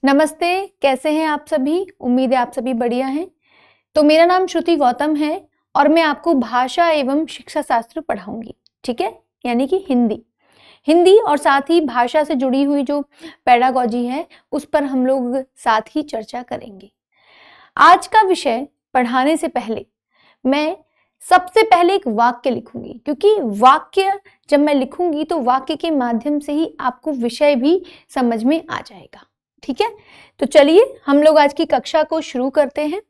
नमस्ते, कैसे हैं आप सभी? उम्मीद है आप सभी बढ़िया हैं। तो मेरा नाम श्रुति गौतम है और मैं आपको भाषा एवं शिक्षा शास्त्र पढ़ाऊंगी, ठीक है? यानी कि हिंदी। हिंदी और साथ ही भाषा से जुड़ी हुई जो पेडागॉजी है, उस पर हम लोग साथ ही चर्चा करेंगे। आज का विषय पढ़ाने से पहले मैं सबसे पहले एक वाक्य लिखूंगी, क्योंकि वाक्य जब मैं लिखूंगी तो वाक्य के माध्यम से ही आपको विषय भी समझ में आ जाएगा। ठीक है, तो चलिए हम लोग आज की कक्षा को शुरू करते हैं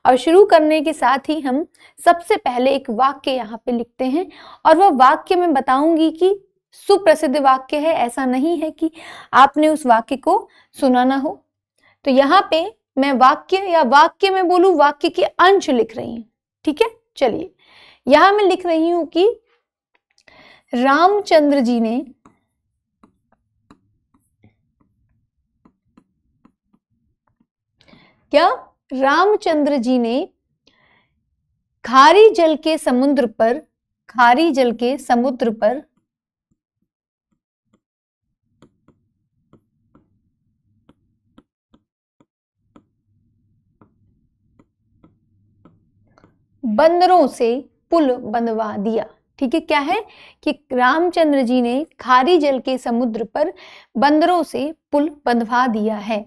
और शुरू करने के साथ ही हम सबसे पहले एक वाक्य यहाँ पे लिखते हैं और वह वाक्य मैं बताऊंगी कि सुप्रसिद्ध वाक्य है, ऐसा नहीं है कि आपने उस वाक्य को सुना ना हो। तो यहाँ पे मैं वाक्य में बोलूं वाक्य के अंश लिख रही हूँ। ठीक है, चलिए यहां मैं लिख रही हूं कि रामचंद्र जी ने रामचंद्र जी ने खारी जल के समुद्र पर बंदरों से पुल बंधवा दिया। ठीक है, क्या है कि रामचंद्र जी ने खारी जल के समुद्र पर बंदरों से पुल बंधवा दिया है।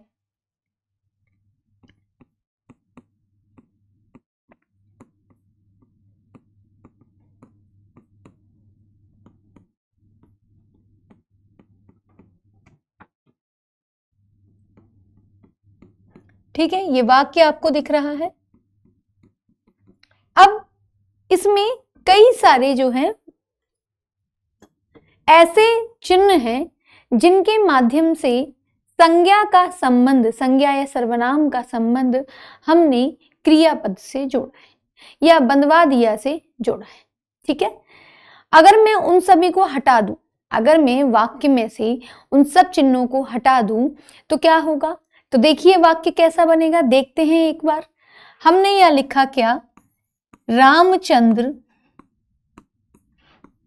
ठीक है, ये वाक्य आपको दिख रहा है। अब इसमें कई सारे जो हैं ऐसे चिन्ह हैं जिनके माध्यम से संज्ञा या सर्वनाम का संबंध हमने क्रियापद से जोड़ा है या बंधवा दिया से जोड़ा है। ठीक है, अगर मैं उन सभी को हटा दूं, अगर मैं वाक्य में से उन सब चिन्हों को हटा दूं तो क्या होगा? तो देखिए वाक्य कैसा बनेगा, देखते हैं एक बार। हमने यह लिखा क्या? रामचंद्र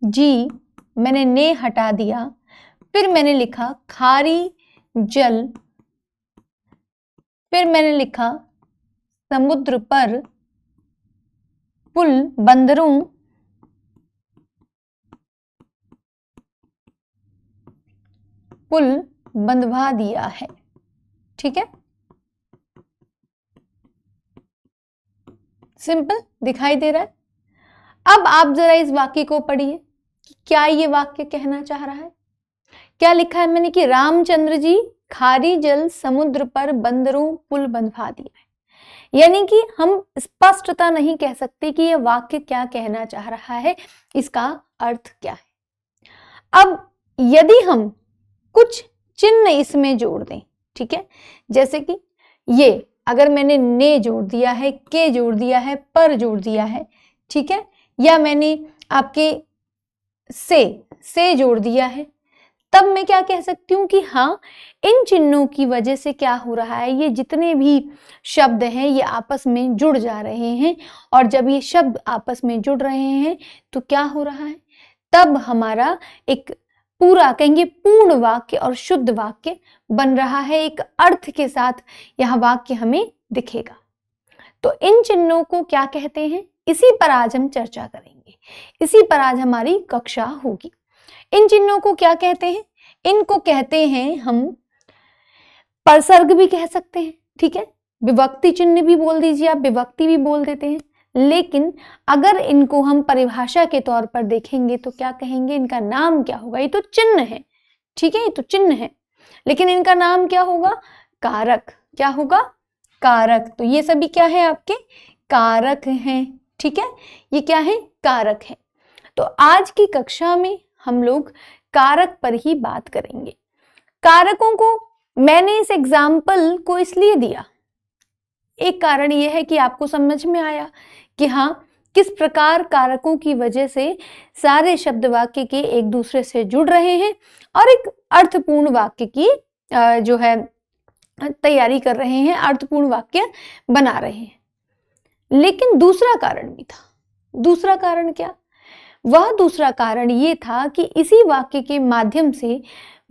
जी, मैंने ने हटा दिया, फिर मैंने लिखा खारी जल, फिर मैंने लिखा समुद्र पर पुल बंदरों पुल बंधवा दिया है। ठीक है, सिंपल दिखाई दे रहा है। अब आप जरा इस वाक्य को पढ़िए कि क्या ये वाक्य कहना चाह रहा है। क्या लिखा है मैंने कि रामचंद्र जी खारी जल समुद्र पर बंदरों पुल बंधवा दिया है। यानी कि हम स्पष्टता नहीं कह सकते कि यह वाक्य क्या कहना चाह रहा है, इसका अर्थ क्या है। अब यदि हम कुछ चिन्ह इसमें जोड़ दें, ठीक है, जैसे कि ये अगर मैंने ने जोड़ दिया है, के जोड़ दिया है, पर जोड़ दिया है, ठीक है, या मैंने आपके से जोड़ दिया है, तब मैं क्या कह सकती हूँ कि हाँ, इन चिन्हों की वजह से क्या हो रहा है, ये जितने भी शब्द हैं ये आपस में जुड़ जा रहे हैं और जब ये शब्द आपस में जुड़ रहे हैं तो क्या हो रहा है, तब हमारा एक पूरा कहेंगे पूर्ण वाक्य और शुद्ध वाक्य बन रहा है। एक अर्थ के साथ यह वाक्य हमें दिखेगा। तो इन चिन्हों को क्या कहते हैं, इसी पर आज हम चर्चा करेंगे, इसी पर आज हमारी कक्षा होगी। इन चिन्हों को क्या कहते हैं? इनको कहते हैं हम परसर्ग भी कह सकते हैं। ठीक है, विभक्ति चिन्ह भी बोल दीजिए, आप विभक्ति भी बोल देते हैं, लेकिन अगर इनको हम परिभाषा के तौर पर देखेंगे तो क्या कहेंगे, इनका नाम क्या होगा? ये तो चिन्ह है, ठीक है, ये तो चिन्ह है, लेकिन इनका नाम क्या होगा? कारक। क्या होगा? कारक। तो ये सभी क्या है? आपके कारक हैं। ठीक है, ये क्या है? कारक है। तो आज की कक्षा में हम लोग कारक पर ही बात करेंगे। कारकों को मैंने इस एग्जाम्पल को इसलिए दिया, एक कारण यह है कि आपको समझ में आया कि हाँ, किस प्रकार कारकों की वजह से सारे शब्द वाक्य के एक दूसरे से जुड़ रहे हैं और एक अर्थपूर्ण वाक्य की जो है तैयारी कर रहे हैं, अर्थपूर्ण वाक्य बना रहे हैं। लेकिन दूसरा कारण भी था। दूसरा कारण क्या? वह दूसरा कारण ये था कि इसी वाक्य के माध्यम से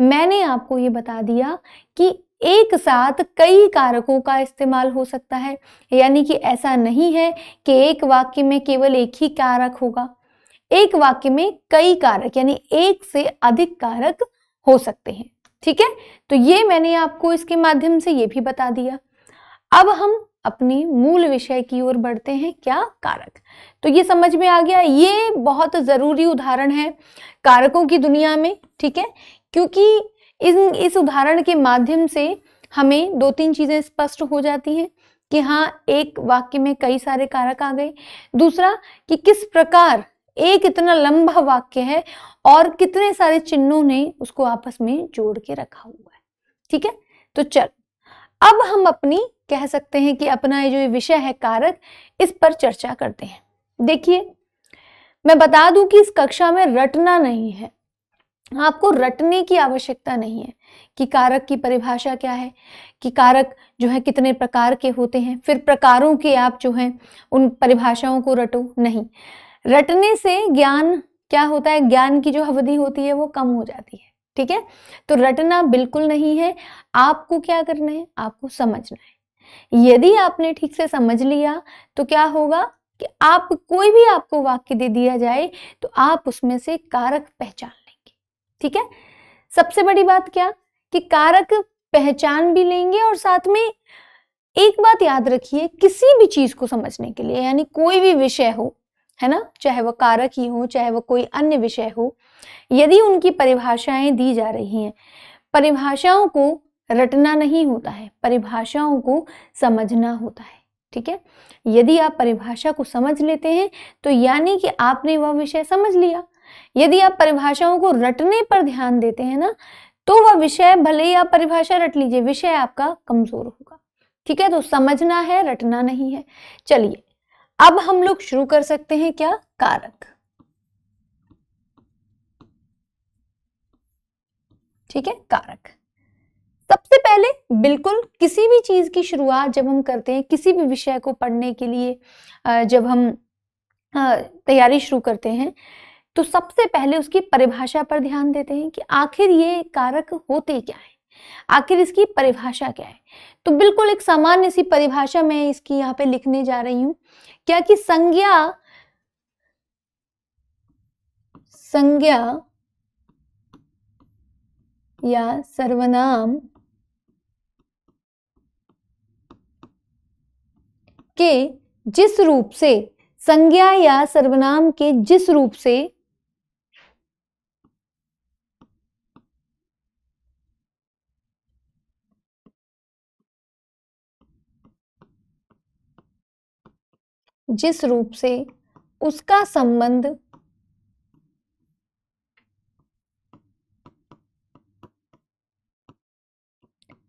मैंने आपको ये बता दिया कि एक साथ कई कारकों का इस्तेमाल हो सकता है, यानी कि ऐसा नहीं है कि एक वाक्य में केवल एक ही कारक होगा, एक वाक्य में कई कारक यानी एक से अधिक कारक हो सकते हैं। ठीक है, तो ये मैंने आपको इसके माध्यम से ये भी बता दिया। अब हम अपनी मूल विषय की ओर बढ़ते हैं, क्या? कारक। तो ये समझ में आ गया, ये बहुत जरूरी उदाहरण है कारकों की दुनिया में। ठीक है, क्योंकि इस उदाहरण के माध्यम से हमें दो तीन चीजें स्पष्ट हो जाती हैं कि हाँ, एक वाक्य में कई सारे कारक आ गए। दूसरा कि किस प्रकार एक इतना लंबा वाक्य है और कितने सारे चिन्हों ने उसको आपस में जोड़ के रखा हुआ है। ठीक है, तो चल अब हम अपनी कह सकते हैं कि अपना ये जो विषय है कारक, इस पर चर्चा करते हैं। देखिए, मैं बता दूं कि इस कक्षा में रटना नहीं है, आपको रटने की आवश्यकता नहीं है कि कारक की परिभाषा क्या है, कि कारक जो है कितने प्रकार के होते हैं, फिर प्रकारों के आप जो है उन परिभाषाओं को रटो। नहीं, रटने से ज्ञान क्या होता है, ज्ञान की जो अवधि होती है वो कम हो जाती है। ठीक है, तो रटना बिल्कुल नहीं है, आपको क्या करना है, आपको समझना है। यदि आपने ठीक से समझ लिया तो क्या होगा कि आप कोई भी आपको वाक्य दे दिया जाए तो आप उसमें से कारक पहचान लेंगे। ठीक है, सबसे बड़ी बात क्या कि कारक पहचान भी लेंगे, और साथ में एक बात याद रखिए, किसी भी चीज को समझने के लिए, यानी कोई भी विषय हो, है ना, चाहे वो कारक ही हो चाहे वो कोई अन्य विषय हो, यदि उनकी परिभाषाएं दी जा रही हैं, परिभाषाओं को रटना नहीं होता है, परिभाषाओं को समझना होता है। ठीक है, यदि आप परिभाषा को समझ लेते हैं तो यानी कि आपने वह विषय समझ लिया। यदि आप परिभाषाओं को रटने पर ध्यान देते हैं ना, तो वह विषय, भले ही आप परिभाषा रट लीजिए, विषय आपका कमजोर होगा। ठीक है, तो समझना है, रटना नहीं है। चलिए अब हम लोग शुरू कर सकते हैं, क्या? कारक। ठीक है, कारक। सबसे पहले बिल्कुल किसी भी चीज की शुरुआत जब हम करते हैं, किसी भी विषय को पढ़ने के लिए जब हम तैयारी शुरू करते हैं, तो सबसे पहले उसकी परिभाषा पर ध्यान देते हैं कि आखिर ये कारक होते क्या है, आखिर इसकी परिभाषा क्या है। तो बिल्कुल एक सामान्य सी परिभाषा मैं इसकी यहाँ पे लिखने जा रही हूं, क्या कि संज्ञा या सर्वनाम के जिस रूप से, संज्ञा या सर्वनाम के जिस रूप से उसका संबंध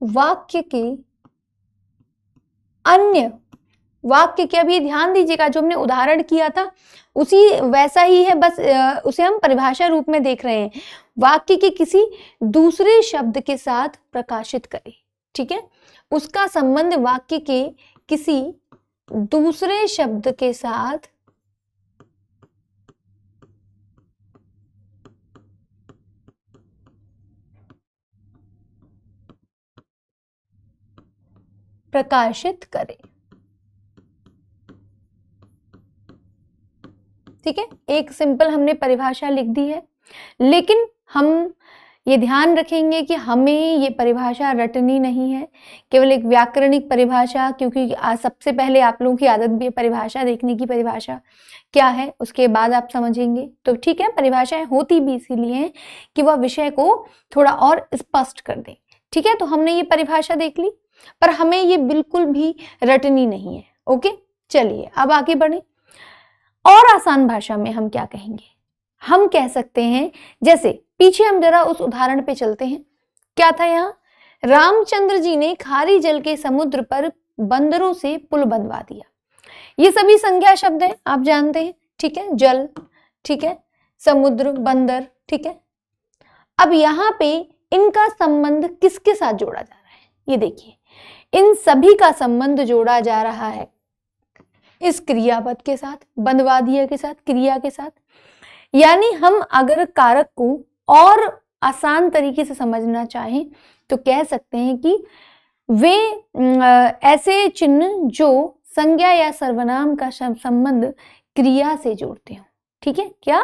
वाक्य के अन्य वाक्य के, अभी ध्यान दीजिएगा जो हमने उदाहरण किया था उसी वैसा ही है, बस उसे हम परिभाषा रूप में देख रहे हैं, वाक्य के किसी दूसरे शब्द के साथ प्रकाशित करें। ठीक है, उसका संबंध वाक्य के किसी दूसरे शब्द के साथ प्रकाशित करें। ठीक है, एक सिंपल हमने परिभाषा लिख दी है, लेकिन हम ये ध्यान रखेंगे कि हमें ये परिभाषा रटनी नहीं है, केवल एक व्याकरणिक परिभाषा, क्योंकि सबसे पहले आप लोगों की आदत भी है परिभाषा देखने की, परिभाषा क्या है उसके बाद आप समझेंगे। तो ठीक है, परिभाषाएं होती भी इसीलिए हैं कि वह विषय को थोड़ा और स्पष्ट कर दें। ठीक है, तो हमने ये परिभाषा देख ली, पर हमें ये बिल्कुल भी रटनी नहीं है। ओके, चलिए अब आगे बढ़े। और आसान भाषा में हम क्या कहेंगे, हम कह सकते हैं, जैसे पीछे हम जरा उस उदाहरण पे चलते हैं, क्या था यहाँ, रामचंद्र जी ने खारी जल के समुद्र पर बंदरों से पुल बनवा दिया। ये सभी संज्ञा शब्द हैं, आप जानते हैं। ठीक है, जल, ठीक है, समुद्र, बंदर, ठीक है। अब यहाँ पे इनका संबंध किसके साथ जोड़ा जा रहा है, ये देखिए, इन सभी का संबंध जोड़ा जा रहा है इस क्रियापद के साथ, बंधवा दिया के साथ, क्रिया के साथ। यानी हम अगर कारक को और आसान तरीके से समझना चाहें तो कह सकते हैं कि वे ऐसे चिन्ह जो संज्ञा या सर्वनाम का संबंध क्रिया से जोड़ते हो। ठीक है, क्या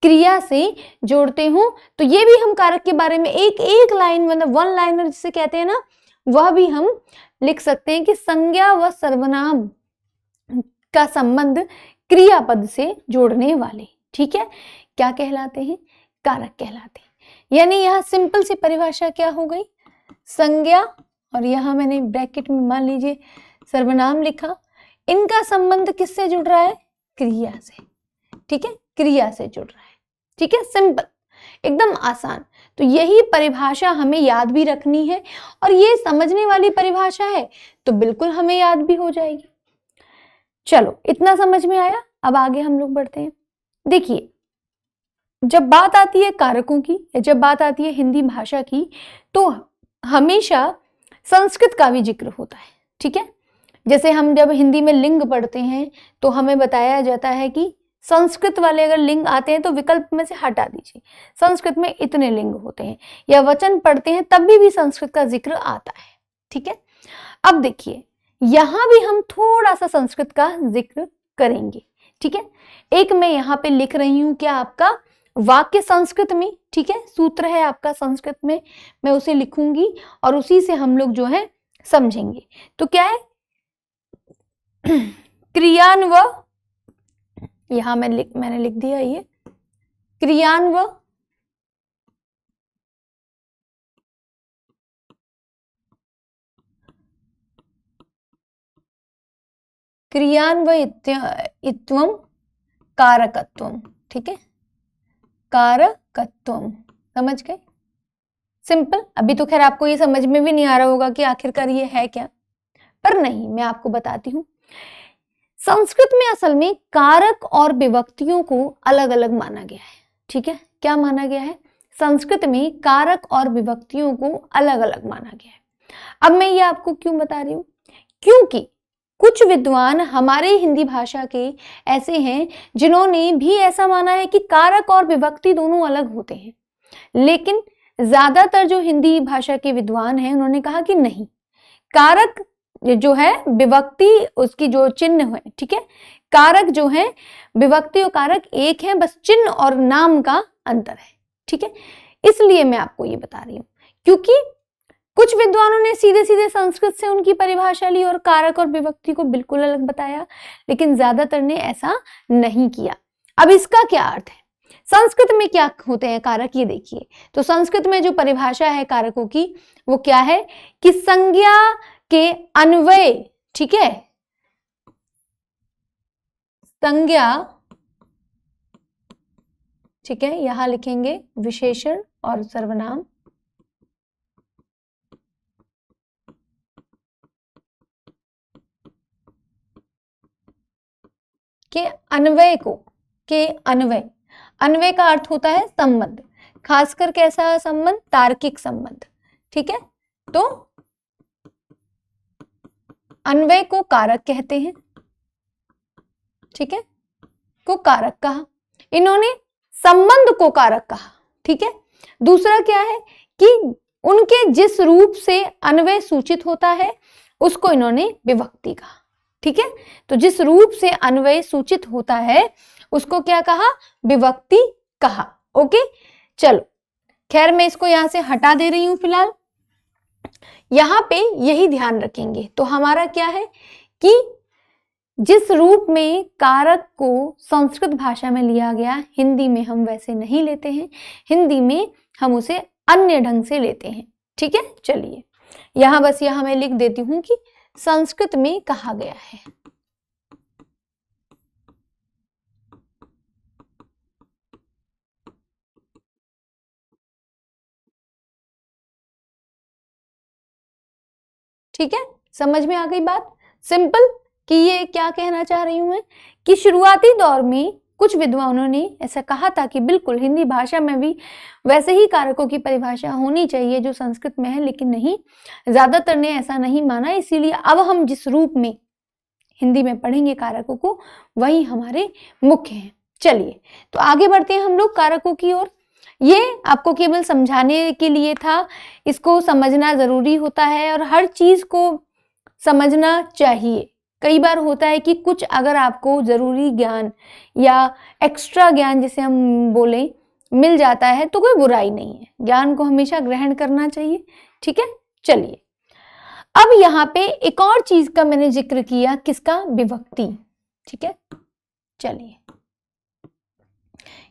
क्रिया से जोड़ते हो। तो ये भी हम कारक के बारे में एक एक लाइन, मतलब वन लाइनर जिसे कहते हैं ना, वह भी हम लिख सकते हैं कि संज्ञा व सर्वनाम का संबंध क्रियापद से जोड़ने वाले, ठीक है, क्या कहलाते हैं, कारक कहलाते हैं। यानी यहां सिंपल सी परिभाषा क्या हो गई, संज्ञा और यहां मैंने ब्रैकेट में मान लीजिए सर्वनाम लिखा, इनका संबंध किससे जुड़ रहा है, क्रिया से। ठीक है, क्रिया से जुड़ रहा है। ठीक है, सिंपल, एकदम आसान। तो यही परिभाषा हमें याद भी रखनी है और ये समझने वाली परिभाषा है तो बिल्कुल हमें याद भी हो जाएगी। चलो, इतना समझ में आया। अब आगे हम लोग बढ़ते हैं। देखिए, जब बात आती है कारकों की या जब बात आती है हिंदी भाषा की, तो हमेशा संस्कृत का भी जिक्र होता है। ठीक है, जैसे हम जब हिंदी में लिंग पढ़ते हैं तो हमें बताया जाता है कि संस्कृत वाले अगर लिंग आते हैं तो विकल्प में से हटा दीजिए, संस्कृत में इतने लिंग होते हैं, या वचन पढ़ते हैं तब भी संस्कृत का जिक्र आता है। ठीक है, अब देखिए यहां भी हम थोड़ा सा संस्कृत का जिक्र करेंगे। ठीक है, एक मैं यहां पे लिख रही हूं क्या, आपका वाक्य संस्कृत में, ठीक है, सूत्र है आपका संस्कृत में, मैं उसे लिखूंगी और उसी से हम लोग जो है समझेंगे। तो क्या है, क्रियान्व, यहां मैंने लिख दिया ये क्रियान्व, क्रियान्वयित्वम कारकत्वम। ठीक है, कारकत्वम, समझ गए, सिंपल। अभी तो खैर आपको ये समझ में भी नहीं आ रहा होगा कि आखिरकार ये है क्या, पर नहीं, मैं आपको बताती हूं। संस्कृत में असल में कारक और विभक्तियों को अलग अलग माना गया है। ठीक है, क्या माना गया है, संस्कृत में कारक और विभक्तियों को अलग अलग माना गया है। अब मैं ये आपको क्यों बता रही हूं, क्योंकि कुछ विद्वान हमारे हिंदी भाषा के ऐसे हैं जिन्होंने भी ऐसा माना है कि कारक और विभक्ति दोनों अलग होते हैं, लेकिन ज्यादातर जो हिंदी भाषा के विद्वान हैं उन्होंने कहा कि नहीं, कारक जो है विभक्ति उसकी जो चिन्ह है, ठीक है, कारक जो है विभक्ति और कारक एक है, बस चिन्ह और नाम का अंतर है। ठीक है, इसलिए मैं आपको ये बता रही हूं, क्योंकि कुछ विद्वानों ने सीधे सीधे संस्कृत से उनकी परिभाषा ली और कारक और विभक्ति को बिल्कुल अलग बताया, लेकिन ज्यादातर ने ऐसा नहीं किया। अब इसका क्या अर्थ है, संस्कृत में क्या होते हैं कारक, ये देखिए। तो संस्कृत में जो परिभाषा है कारकों की वो क्या है कि संज्ञा के अन्वय, ठीक है, संज्ञा, ठीक है, यहां लिखेंगे विशेषण और सर्वनाम के अन्वय को, के अन्वय, अन्वय का अर्थ होता है संबंध, खासकर कैसा संबंध, तार्किक संबंध। ठीक है, तो अन्वय को कारक कहते हैं। ठीक है, को कारक कहा, इन्होंने संबंध को कारक कहा। ठीक है, दूसरा क्या है कि उनके जिस रूप से अन्वय सूचित होता है उसको इन्होंने विभक्ति कहा। ठीक है, तो जिस रूप से अन्वय सूचित होता है उसको क्या कहा, विभक्ति कहा। ओके, चलो, खैर मैं इसको यहां से हटा दे रही हूं फिलहाल, यहां पे यही ध्यान रखेंगे। तो हमारा क्या है कि जिस रूप में कारक को संस्कृत भाषा में लिया गया, हिंदी में हम वैसे नहीं लेते हैं, हिंदी में हम उसे अन्य ढंग से लेते हैं। ठीक है, चलिए यहां बस यहां मैं लिख देती हूं कि संस्कृत में कहा गया है। ठीक है, समझ में आ गई बात, सिंपल, कि ये क्या कहना चाह रही हूं मैं कि शुरुआती दौर में कुछ विद्वानों ने ऐसा कहा था कि बिल्कुल हिंदी भाषा में भी वैसे ही कारकों की परिभाषा होनी चाहिए जो संस्कृत में है, लेकिन नहीं, ज्यादातर ने ऐसा नहीं माना। इसीलिए अब हम जिस रूप में हिंदी में पढ़ेंगे कारकों को वही हमारे मुख्य हैं। चलिए, तो आगे बढ़ते हैं हम लोग कारकों की ओर। ये आपको केवल समझाने के लिए था, इसको समझना जरूरी होता है और हर चीज को समझना चाहिए। कई बार होता है कि कुछ अगर आपको जरूरी ज्ञान या एक्स्ट्रा ज्ञान जिसे हम बोलें मिल जाता है तो कोई बुराई नहीं है, ज्ञान को हमेशा ग्रहण करना चाहिए। ठीक है, चलिए अब यहाँ पे एक और चीज का मैंने जिक्र किया, किसका? विभक्ति। ठीक है, चलिए,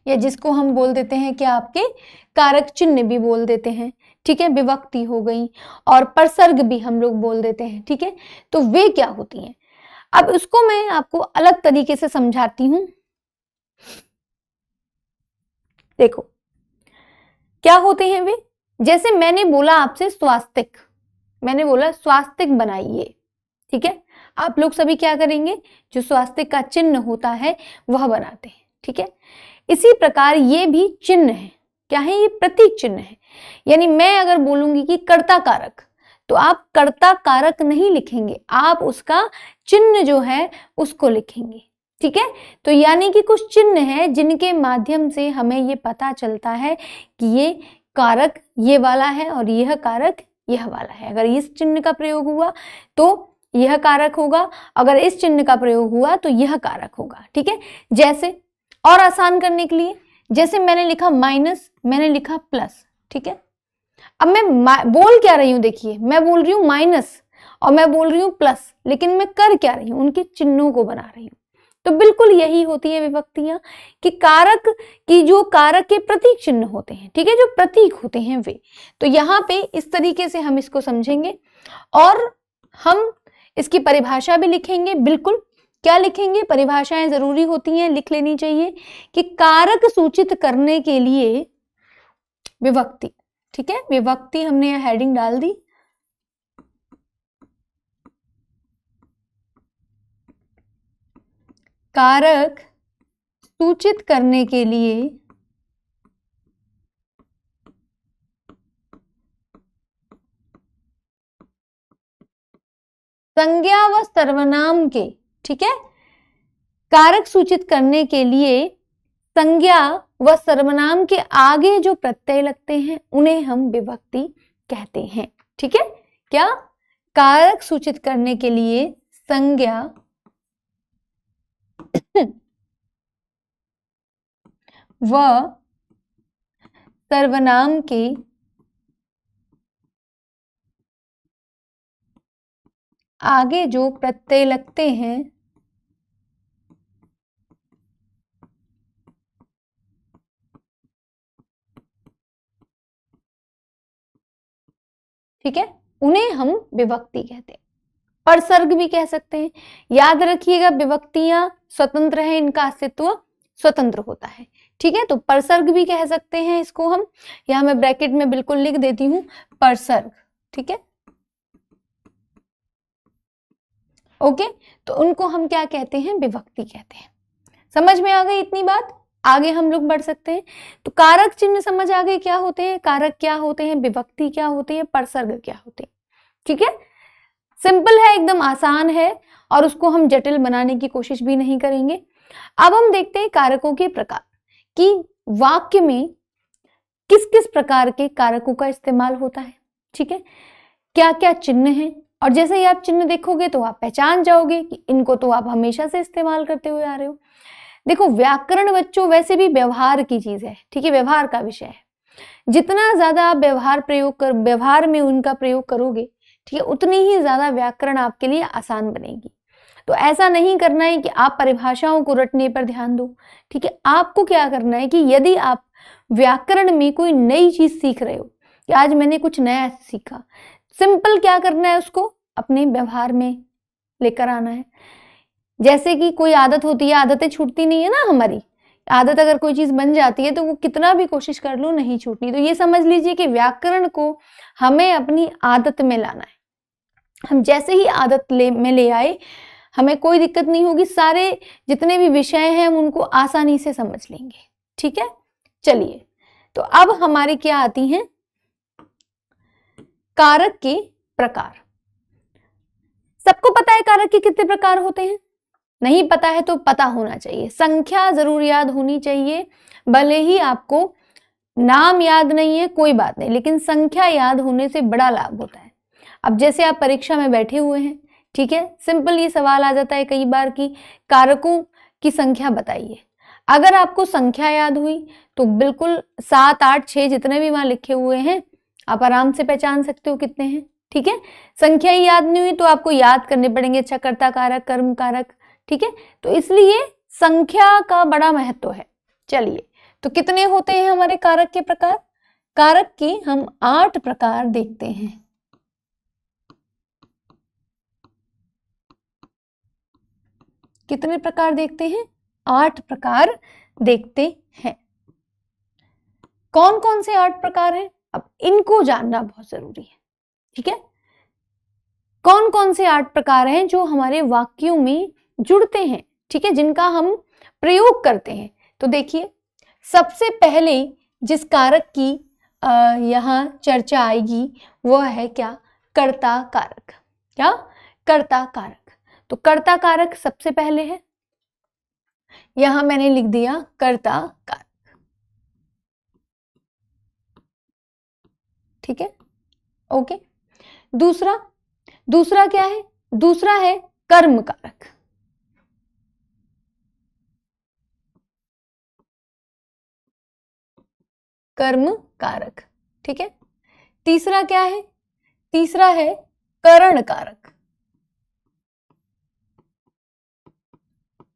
या जिसको हम बोल देते हैं क्या आपके कारक चिन्ह भी बोल देते हैं। ठीक है, विभक्ति हो गई और परसर्ग भी हम लोग बोल देते हैं। ठीक है, तो वे क्या होती हैं? अब उसको मैं आपको अलग तरीके से समझाती हूं। देखो क्या होते हैं वे, जैसे मैंने बोला आपसे स्वास्तिक, मैंने बोला स्वास्तिक बनाइए। ठीक है, आप लोग सभी क्या करेंगे? जो स्वास्तिक का चिन्ह होता है वह बनाते हैं। ठीक है, इसी प्रकार ये भी चिन्ह है। क्या है? ये प्रतीक चिन्ह है। यानी मैं अगर बोलूंगी कि कर्ता कारक, तो आप कर्ता कारक नहीं लिखेंगे, आप उसका चिन्ह जो है उसको लिखेंगे। ठीक है, तो यानी कि कुछ चिन्ह है जिनके माध्यम से हमें ये पता चलता है कि ये कारक ये वाला है और यह कारक यह वाला है। अगर इस चिन्ह का प्रयोग हुआ तो यह कारक होगा, अगर इस चिन्ह का प्रयोग हुआ तो यह कारक होगा। ठीक है, जैसे और आसान करने के लिए, जैसे मैंने लिखा माइनस, मैंने लिखा प्लस। ठीक है, अब मैं बोल क्या रही हूं? देखिए, मैं बोल रही हूं माइनस और मैं बोल रही हूं प्लस, लेकिन मैं कर क्या रही हूं? उनके चिन्हों को बना रही हूं। तो बिल्कुल यही होती है विभक्तियां कि कारक की जो कारक के प्रतीक चिन्ह होते हैं, ठीक है, जो प्रतीक होते हैं वे। तो यहाँ पे इस तरीके से हम इसको समझेंगे और हम इसकी परिभाषा भी लिखेंगे। बिल्कुल, क्या लिखेंगे? परिभाषाएं जरूरी होती हैं, लिख लेनी चाहिए कि कारक सूचित करने के लिए विभक्ति। ठीक है, विभक्ति हमने यह हेडिंग डाल दी। कारक सूचित करने के लिए संज्ञा व सर्वनाम के, ठीक है, कारक सूचित करने के लिए संज्ञा व सर्वनाम के आगे जो प्रत्यय लगते हैं उन्हें हम विभक्ति कहते हैं। ठीक है, क्या? कारक सूचित करने के लिए संज्ञा व सर्वनाम के आगे जो प्रत्यय लगते हैं ठीक है, उन्हें हम विभक्ति कहते हैं। परसर्ग भी कह सकते हैं। याद रखिएगा, विभक्तियां स्वतंत्र हैं, इनका अस्तित्व स्वतंत्र होता है। ठीक है, तो परसर्ग भी कह सकते हैं इसको हम। यहां मैं ब्रैकेट में बिल्कुल लिख देती हूं परसर्ग। ठीक है, ओके, तो उनको हम क्या कहते हैं? विभक्ति कहते हैं। समझ में आ गई इतनी बात? आगे हम लोग बढ़ सकते हैं। तो कारक चिन्ह समझ आ गए क्या होते हैं, कारक क्या होते हैं, विभक्ति क्या होती है, परसर्ग क्या होते हैं। ठीक है, सिंपल है, एकदम आसान है और उसको हम जटिल बनाने की कोशिश भी नहीं करेंगे। अब हम देखते हैं कारकों के प्रकार कि वाक्य में किस किस प्रकार के कारकों का इस्तेमाल होता है। ठीक है, क्या क्या चिन्ह हैं, और जैसे ही आप चिन्ह देखोगे तो आप पहचान जाओगे कि इनको तो आप हमेशा से इस्तेमाल करते हुए आ रहे हो। देखो, व्याकरण बच्चों वैसे भी व्यवहार की चीज है। ठीक है, व्यवहार का विषय है। जितना ज्यादा आप व्यवहार में उनका प्रयोग करोगे, ठीक है, उतनी ही ज्यादा व्याकरण आपके लिए आसान बनेगी। तो ऐसा नहीं करना है कि आप परिभाषाओं को रटने पर ध्यान दो। ठीक है, आपको क्या करना है कि यदि आप व्याकरण में कोई नई चीज सीख रहे हो कि आज मैंने कुछ नया सीखा, सिंपल क्या करना है, उसको अपने व्यवहार में लेकर आना है। जैसे कि कोई आदत होती है, आदतें छूटती नहीं है ना हमारी। आदत अगर कोई चीज बन जाती है तो वो कितना भी कोशिश कर लो नहीं छूटनी। तो ये समझ लीजिए कि व्याकरण को हमें अपनी आदत में लाना है। हम जैसे ही आदत में ले आए, हमें कोई दिक्कत नहीं होगी, सारे जितने भी विषय हैं हम उनको आसानी से समझ लेंगे। ठीक है, चलिए, तो अब हमारी क्या आती हैं कारक के प्रकार। सबको पता है कारक के कितने प्रकार होते हैं? नहीं पता है तो पता होना चाहिए, संख्या जरूर याद होनी चाहिए, भले ही आपको नाम याद नहीं है कोई बात नहीं, लेकिन संख्या याद होने से बड़ा लाभ होता है। अब जैसे आप परीक्षा में बैठे हुए हैं, ठीक है, सिंपल ये सवाल आ जाता है कई बार कि कारकों की संख्या बताइए। अगर आपको संख्या याद हुई तो बिल्कुल 7, 8, 6 जितने भी वहां लिखे हुए हैं आप आराम से पहचान सकते हो कितने हैं, ठीक है। संख्या ही याद नहीं हुई तो आपको याद करने पड़ेंगे, अच्छा कर्ता कारक, कर्म कारक, ठीक है। तो इसलिए संख्या का बड़ा महत्व है। चलिए, तो कितने होते हैं हमारे कारक के प्रकार? कारक के हम 8 प्रकार देखते हैं। कितने प्रकार देखते हैं? 8 प्रकार देखते हैं। कौन कौन से 8 प्रकार हैं? अब इनको जानना बहुत जरूरी है, ठीक है। कौन कौन से 8 प्रकार हैं जो हमारे वाक्यों में जुड़ते हैं, ठीक है, जिनका हम प्रयोग करते हैं। तो देखिए, सबसे पहले जिस कारक की यहाँ चर्चा आएगी वह है क्या? कर्ता कारक। क्या? कर्ता कारक। तो कर्ता कारक सबसे पहले है, यहां मैंने लिख दिया कर्ता कारक, ठीक है, ओके। दूसरा क्या है? दूसरा है कर्म कारक। कर्म कारक, ठीक है। तीसरा क्या है? तीसरा है करण कारक,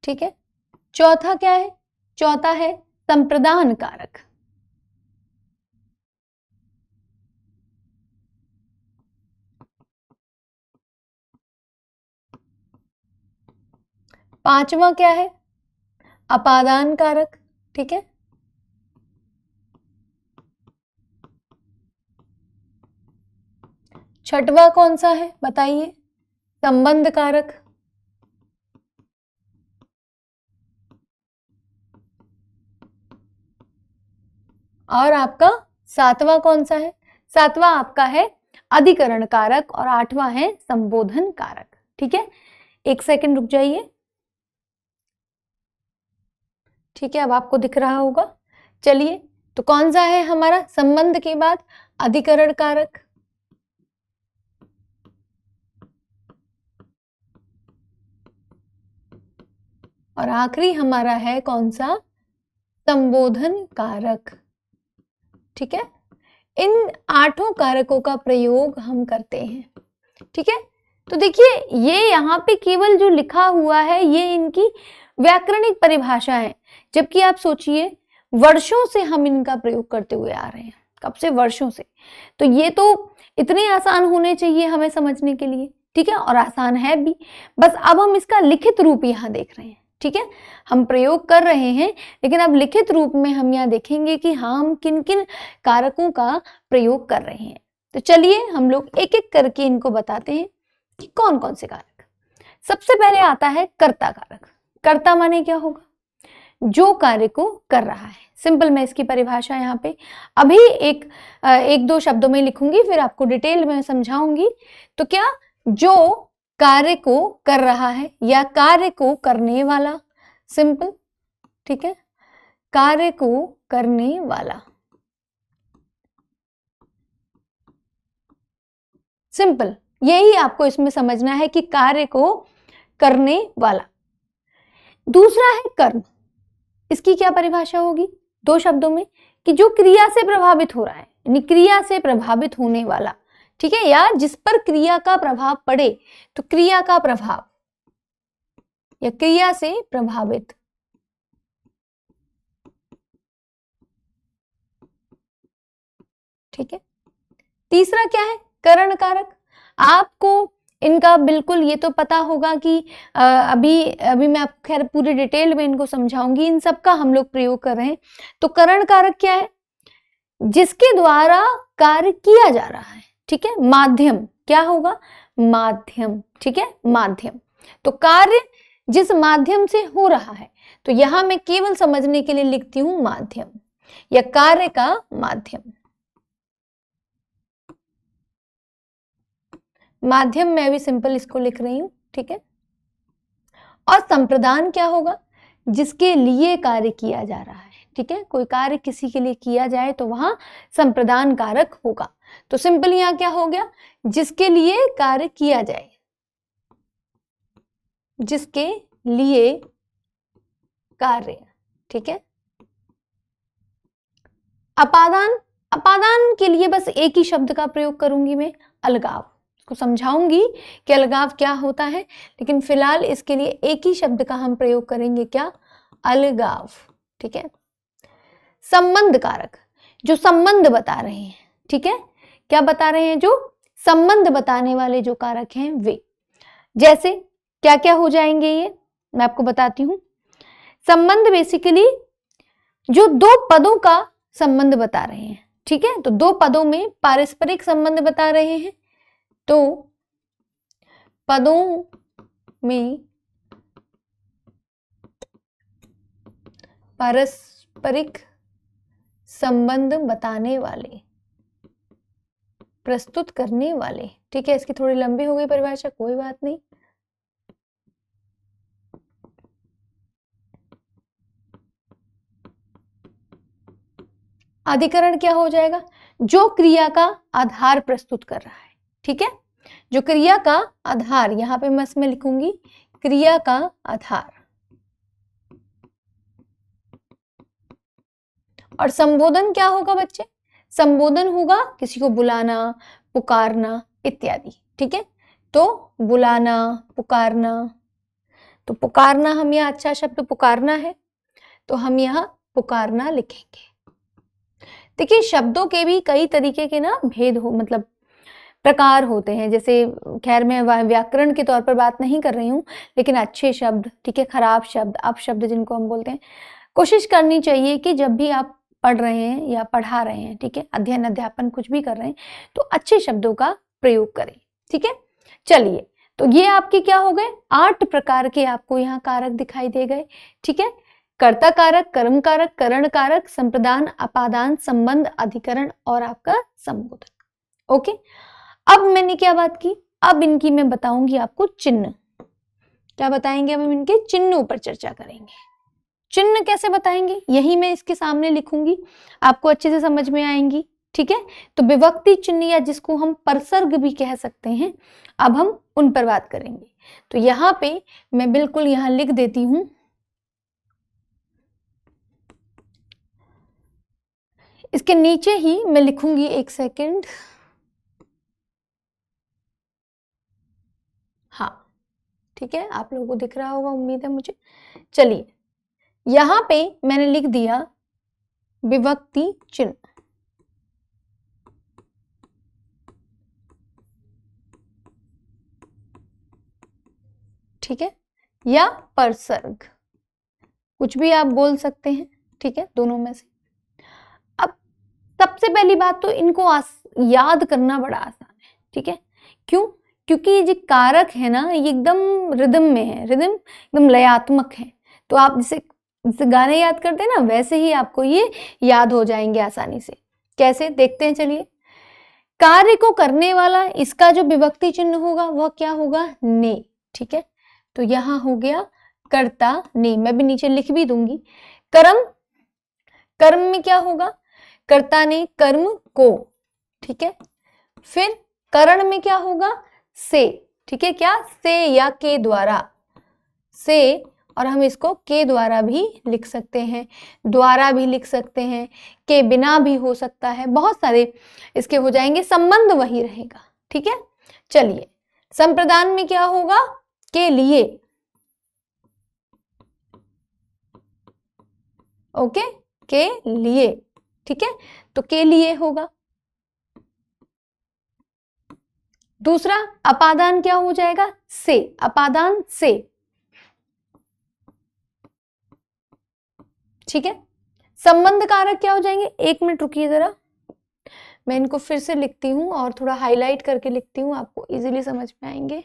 ठीक है। चौथा क्या है? चौथा है संप्रदान कारक। पांचवा क्या है? अपादान कारक, ठीक है। छठवा कौन सा है बताइए? संबंध कारक। और आपका सातवां कौन सा है? सातवां आपका है अधिकरण कारक और आठवां है संबोधन कारक, ठीक है। एक सेकंड रुक जाइए, ठीक है, अब आपको दिख रहा होगा। चलिए, तो कौन सा है हमारा? संबंध के बाद अधिकरण कारक, और आखिरी हमारा है कौन सा? संबोधन कारक, ठीक है। इन 8 कारकों का प्रयोग हम करते हैं, ठीक है। तो देखिए, ये यहाँ पे केवल जो लिखा हुआ है ये इनकी व्याकरणिक परिभाषा है, जबकि आप सोचिए वर्षों से हम इनका प्रयोग करते हुए आ रहे हैं। कब से? वर्षों से। तो ये तो इतने आसान होने चाहिए हमें समझने के लिए, ठीक है, और आसान है भी। बस अब हम इसका लिखित रूप यहाँ देख रहे हैं, ठीक है। हम प्रयोग कर रहे हैं, लेकिन अब लिखित रूप में हम यहाँ देखेंगे कि हम किन किन कारकों का प्रयोग कर रहे हैं। तो चलिए हम लोग एक एक करके इनको बताते हैं कि कौन कौन से कारक। सबसे पहले आता है कर्ता कारक। कर्ता माने क्या होगा? जो कार्य को कर रहा है। सिंपल, मैं इसकी परिभाषा यहाँ पे अभी एक दो शब्दों में लिखूंगी, फिर आपको डिटेल में समझाऊंगी। तो क्या? जो कार्य को कर रहा है या कार्य को करने वाला, सिंपल, ठीक है, कार्य को करने वाला, सिंपल, यही आपको इसमें समझना है कि कार्य को करने वाला। दूसरा है कर्म। इसकी क्या परिभाषा होगी? 2 शब्दों में, कि जो क्रिया से प्रभावित हो रहा है, यानी क्रिया से प्रभावित होने वाला, ठीक है, या जिस पर क्रिया का प्रभाव पड़े, तो क्रिया का प्रभाव या क्रिया से प्रभावित, ठीक है। तीसरा क्या है? करण कारक। आपको इनका बिल्कुल ये तो पता होगा कि अभी मैं आपको खैर पूरी डिटेल में इनको समझाऊंगी। इन सब का हम लोग प्रयोग कर रहे हैं। तो करण कारक क्या है? जिसके द्वारा कार्य किया जा रहा है, ठीक है। माध्यम क्या होगा? माध्यम, ठीक है, माध्यम। तो कार्य जिस माध्यम से हो रहा है, तो यहां मैं केवल समझने के लिए लिखती हूं माध्यम या कार्य का माध्यम। माध्यम मैं भी सिंपल इसको लिख रही हूं, ठीक है। और संप्रदान क्या होगा? जिसके लिए कार्य किया जा रहा है, ठीक है, कोई कार्य किसी के लिए किया जाए तो वहां संप्रदान कारक होगा। तो सिंपल यहां क्या हो गया, जिसके लिए कार्य किया जाए, जिसके लिए कार्य, ठीक है। अपादान, अपादान के लिए बस एक ही शब्द का प्रयोग करूंगी मैं, अलगाव। इसको समझाऊंगी कि अलगाव क्या होता है, लेकिन फिलहाल इसके लिए एक ही शब्द का हम प्रयोग करेंगे, क्या, अलगाव, ठीक है। संबंध कारक, जो संबंध बता रहे हैं, ठीक है, क्या बता रहे हैं, जो संबंध बताने वाले जो कारक हैं वे, जैसे क्या क्या हो जाएंगे ये मैं आपको बताती हूं। संबंध बेसिकली जो दो पदों का संबंध बता रहे हैं, ठीक है, तो दो पदों में पारस्परिक संबंध बता रहे हैं, तो पदों में पारस्परिक संबंध बताने वाले, प्रस्तुत करने वाले, ठीक है। इसकी थोड़ी लंबी हो गई परिभाषा, कोई बात नहीं। अधिकरण क्या हो जाएगा, जो क्रिया का आधार प्रस्तुत कर रहा है, ठीक है, जो क्रिया का आधार, यहां पे मैं इसमें लिखूंगी क्रिया का आधार। और संबोधन क्या होगा बच्चे, संबोधन होगा किसी को बुलाना, पुकारना इत्यादि, ठीक है। तो बुलाना, पुकारना, तो पुकारना, हम यहाँ अच्छा शब्द पुकारना है, तो हम यहाँ पुकारना लिखेंगे। देखिए शब्दों के भी कई तरीके के ना भेद हो, मतलब प्रकार होते हैं, जैसे खैर मैं व्याकरण के तौर पर बात नहीं कर रही हूँ, लेकिन अच्छे शब्द, ठीक है, खराब शब्द, अपशब्द जिनको हम बोलते हैं, कोशिश करनी चाहिए कि जब भी आप पढ़ रहे हैं या पढ़ा रहे हैं, ठीक है, अध्ययन अध्यापन कुछ भी कर रहे हैं, तो अच्छे शब्दों का प्रयोग करें, ठीक है। चलिए, तो ये आपके क्या हो गए, 8 प्रकार के आपको यहाँ कारक दिखाई दे गए, ठीक है। कर्ता कारक, कर्म कारक, करण कारक, संप्रदान, अपादान, संबंध, अधिकरण और आपका संबोधन। ओके, अब मैंने क्या बात की, अब इनकी मैं बताऊंगी आपको चिन्ह। क्या बताएंगे, अब हम इनके चिन्हों पर चर्चा करेंगे। चिन्ह कैसे बताएंगे, यही मैं इसके सामने लिखूंगी, आपको अच्छे से समझ में आएंगी, ठीक है। तो विभक्ति चिन्ह या जिसको हम परसर्ग भी कह सकते हैं, अब हम उन पर बात करेंगे। तो यहां पे मैं बिल्कुल यहां लिख देती हूं, इसके नीचे ही मैं लिखूंगी, एक सेकेंड, हाँ ठीक है, आप लोगों को दिख रहा होगा उम्मीद है मुझे। चलिए, यहां पे मैंने लिख दिया विभक्ति चिन्ह, ठीक है, या परसर्ग, कुछ भी आप बोल सकते हैं, ठीक है, दोनों में से। अब सबसे पहली बात तो इनको याद करना बड़ा आसान है, ठीक है, क्यों, क्योंकि ये जो कारक है ना, ये एकदम रिदम में है, रिदम एकदम लयात्मक है, तो आप जैसे गाने याद करते हैं ना, वैसे ही आपको ये याद हो जाएंगे आसानी से। कैसे, देखते हैं, चलिए। कार्य को करने वाला, इसका जो विभक्ति चिन्ह होगा वह क्या होगा, ने, ठीक है, तो यहां हो गया कर्ता ने, मैं भी नीचे लिख भी दूंगी। कर्म, कर्म में क्या होगा, कर्ता ने कर्म को, ठीक है। फिर करण में क्या होगा, से, ठीक है, क्या, से या के द्वारा, से, और हम इसको के द्वारा भी लिख सकते हैं, द्वारा भी लिख सकते हैं, के बिना भी हो सकता है, बहुत सारे इसके हो जाएंगे, संबंध वही रहेगा, ठीक है। चलिए, संप्रदान में क्या होगा, के लिए, ओके, के लिए, ठीक है, तो के लिए होगा। दूसरा अपादान क्या हो जाएगा, से, अपादान से, ठीक है। संबंध कारक क्या हो जाएंगे, एक मिनट रुकिए जरा, मैं इनको फिर से लिखती हूं और थोड़ा हाईलाइट करके लिखती हूं, आपको इजीली समझ में आएंगे।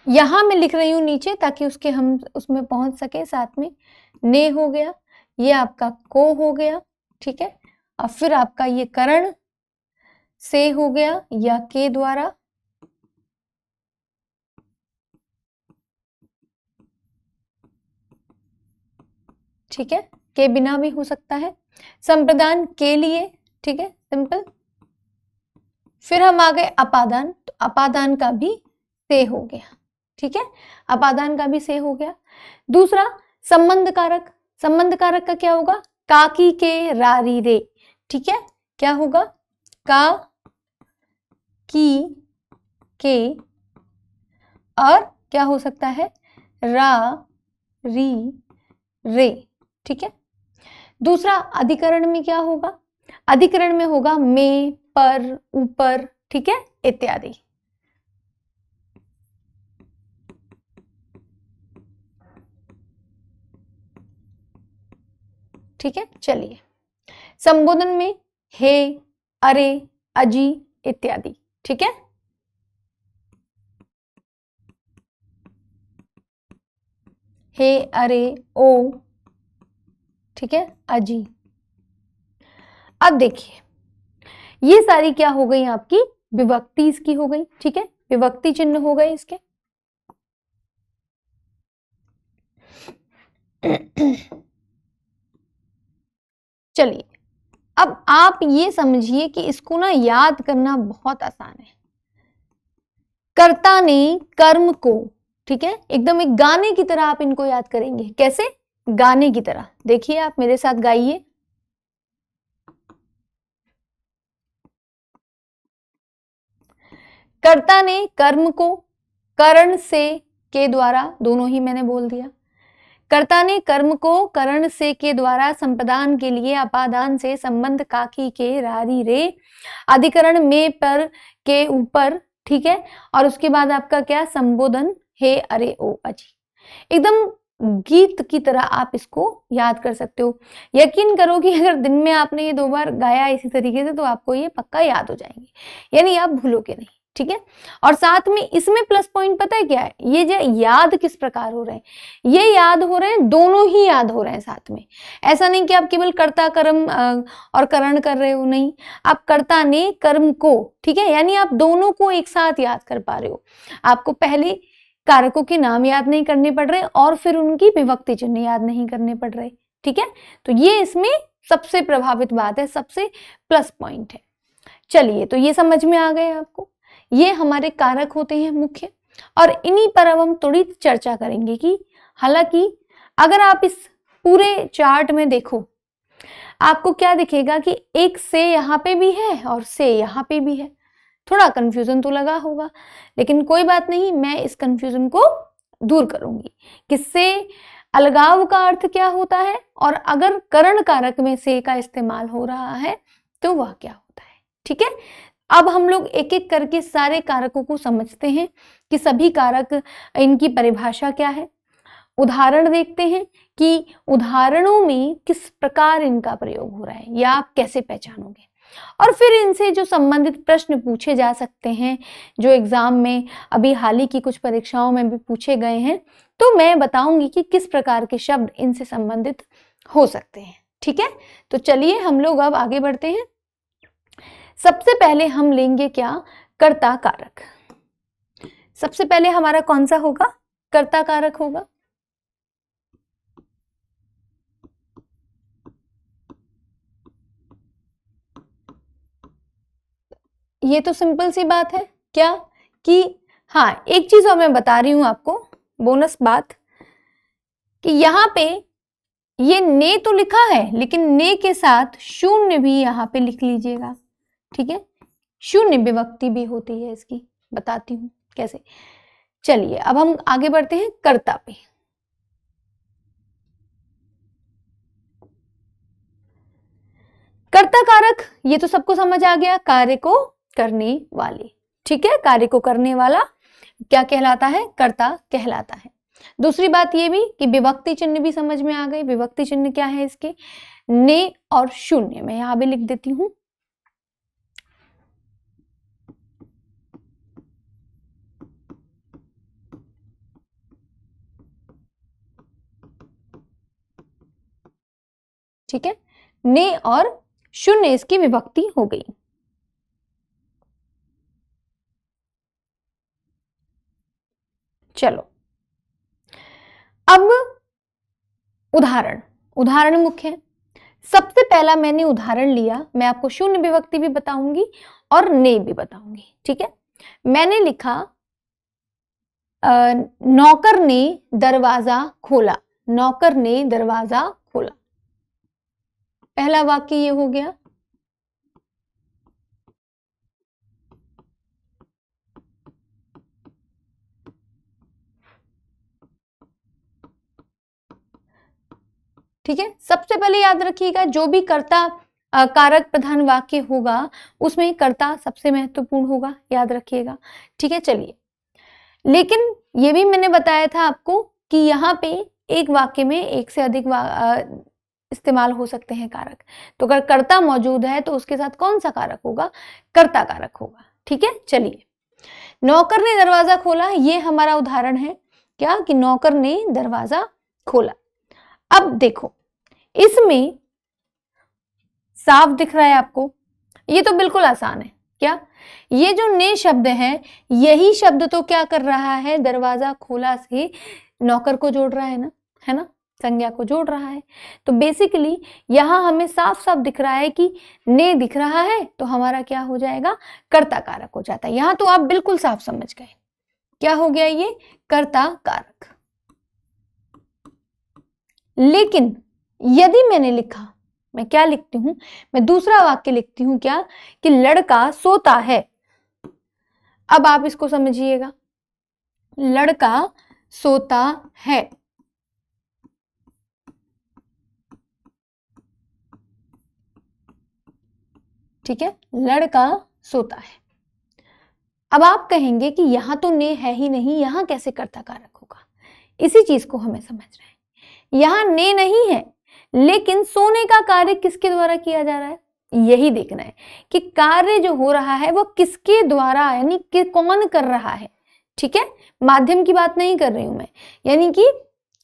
यहां मैं लिख रही हूं नीचे, ताकि उसके हम उसमें पहुंच सके साथ में। ने हो गया, ये आपका को हो गया, ठीक है, और फिर आपका ये करण से हो गया या के द्वारा, ठीक है, के बिना भी हो सकता है। संप्रदान के लिए, ठीक है, सिंपल। फिर हम आ गए अपादान, तो अपादान का भी से हो गया, ठीक है, अपादान का भी से हो गया। दूसरा संबंध कारक, संबंध कारक का क्या होगा, काकी के रारी रे, ठीक है, क्या होगा, का की के और क्या हो सकता है, रा री रे, ठीक है। दूसरा अधिकरण में क्या होगा, अधिकरण में होगा में, पर, ऊपर, ठीक है, इत्यादि। ठीक है, चलिए संबोधन में हे, अरे, अजी इत्यादि, ठीक है। हे, अरे, ओ, ठीक है, अजी। अब देखिए ये सारी क्या हो गई आपकी, विभक्ति इसकी हो गई, ठीक है, विभक्ति चिन्ह हो गए इसके। चलिए अब आप ये समझिए कि इसको ना याद करना बहुत आसान है। कर्ता ने कर्म को, ठीक है, एकदम एक गाने की तरह आप इनको याद करेंगे। कैसे, गाने की तरह। देखिए आप मेरे साथ गाइए, कर्ता ने कर्म को करण से के द्वारा, दोनों ही मैंने बोल दिया, कर्ता ने कर्म को करण से के द्वारा संप्रदान के लिए अपादान से संबंध काकी के रारी रे अधिकरण में पर के ऊपर, ठीक है, और उसके बाद आपका क्या, संबोधन हे, अरे, ओ, अजी। एकदम गीत की तरह आप इसको याद कर सकते हो। यकीन करो कि अगर दिन में आपने ये 2 बार गाया इसी तरीके से तो आपको ये पक्का याद हो जाएंगे, यानी आप भूलोगे नहीं, ठीक है। और साथ में इसमें प्लस पॉइंट पता है क्या है, ये जो याद किस प्रकार हो रहे हैं, ये याद हो रहे हैं, दोनों ही याद हो रहे हैं साथ में। ऐसा नहीं कि आप केवल कर्ता कर्म और करण कर रहे हो, नहीं, आप कर्ता ने कर्म को, ठीक है, यानी आप दोनों को एक साथ याद कर पा रहे हो। आपको पहले कारकों के नाम याद नहीं करने पड़ रहे और फिर उनकी विभक्ति चिन्ह याद नहीं करने पड़ रहे, ठीक है। तो ये इसमें सबसे प्रभावित बात है, सबसे प्लस पॉइंट है। चलिए तो ये समझ में आ गए आपको, ये हमारे कारक होते हैं मुख्य, और इन्हीं पर अब हम थोड़ी चर्चा करेंगे कि हालांकि अगर आप इस पूरे चार्ट में देखो आपको क्या दिखेगा कि एक से यहाँ पे भी है और से यहाँ पे भी है। थोड़ा कंफ्यूजन तो लगा होगा, लेकिन कोई बात नहीं, मैं इस कंफ्यूजन को दूर करूंगी। किससे अलगाव का अर्थ क्या होता है और अगर करण कारक में से का इस्तेमाल हो रहा है तो वह क्या होता है, ठीक है। अब हम लोग एक एक करके सारे कारकों को समझते हैं कि सभी कारक, इनकी परिभाषा क्या है। उदाहरण देखते हैं कि उदाहरणों में किस प्रकार इनका प्रयोग हो रहा है या आप कैसे पहचानोगे, और फिर इनसे जो संबंधित प्रश्न पूछे जा सकते हैं जो एग्जाम में अभी हाल ही की कुछ परीक्षाओं में भी पूछे गए हैं, तो मैं बताऊंगी कि किस प्रकार के शब्द इनसे संबंधित हो सकते हैं, ठीक है। तो चलिए हम लोग अब आगे बढ़ते हैं। सबसे पहले हम लेंगे क्या, कर्ता कारक। सबसे पहले हमारा कौन सा होगा, कर्ता कारक होगा। ये तो सिंपल सी बात है क्या, कि हाँ एक चीज और मैं बता रही हूं आपको, बोनस बात, कि यहाँ पे ये ने तो लिखा है लेकिन ने के साथ शून्य भी यहाँ पे लिख लीजिएगा, ठीक है। शून्य विभक्ति भी होती है इसकी, बताती हूं कैसे। चलिए अब हम आगे बढ़ते हैं कर्ता पे। कर्ता कारक ये तो सबको समझ आ गया, कार्य को करने वाले, ठीक है, कार्य को करने वाला क्या कहलाता है, कर्ता कहलाता है। दूसरी बात ये भी कि विभक्ति चिन्ह भी समझ में आ गई। विभक्ति चिन्ह क्या है इसके, ने और शून्य, मैं यहां भी लिख देती हूं। ठीक है, ने और शून्य इसकी विभक्ति हो गई। चलो अब उदाहरण, उदाहरण मुख्य है। सबसे पहला मैंने उदाहरण लिया, मैं आपको शून्य विभक्ति भी बताऊंगी और ने भी बताऊंगी, ठीक है। मैंने लिखा नौकर ने दरवाजा खोला, नौकर ने दरवाजा खोला, पहला वाक्य ये हो गया। ठीक है, सबसे पहले याद रखिएगा जो भी कर्ता कारक प्रधान वाक्य होगा उसमें कर्ता सबसे महत्वपूर्ण होगा, याद रखिएगा, ठीक है। चलिए, लेकिन ये भी मैंने बताया था आपको कि यहाँ पे एक वाक्य में एक से अधिक इस्तेमाल हो सकते हैं कारक। तो अगर कर्ता मौजूद है तो उसके साथ कौन सा कारक होगा? कर्ता कारक होगा, ठीक है। चलिए, नौकर ने दरवाजा खोला, ये हमारा उदाहरण है क्या कि नौकर ने दरवाजा खोला। अब देखो, इसमें साफ दिख रहा है आपको, ये तो बिल्कुल आसान है। क्या ये जो ने शब्द है, यही शब्द तो क्या कर रहा है? दरवाजा खोला से नौकर को जोड़ रहा है ना, है ना, संज्ञा को जोड़ रहा है। तो बेसिकली यहां हमें साफ साफ दिख रहा है कि ने दिख रहा है तो हमारा क्या हो जाएगा? कर्ता कारक हो जाता है। यहां तो आप बिल्कुल साफ समझ गए, क्या हो गया? ये कर्ता कारक। लेकिन यदि मैंने लिखा, मैं क्या लिखती हूं? मैं दूसरा वाक्य लिखती हूं क्या कि लड़का सोता है। अब आप इसको समझिएगा, लड़का सोता है, ठीक है, लड़का सोता है। अब आप कहेंगे कि यहां तो ने है ही नहीं, यहां कैसे कर्ता कारक होगा? इसी चीज को हमें समझना है। यहां ने नहीं है, लेकिन सोने का कार्य किसके द्वारा किया जा रहा है, यही देखना है कि कार्य जो हो रहा है वो किसके द्वारा, यानी कि कौन कर रहा है, ठीक है। माध्यम की बात नहीं कर रही हूं मैं, यानी कि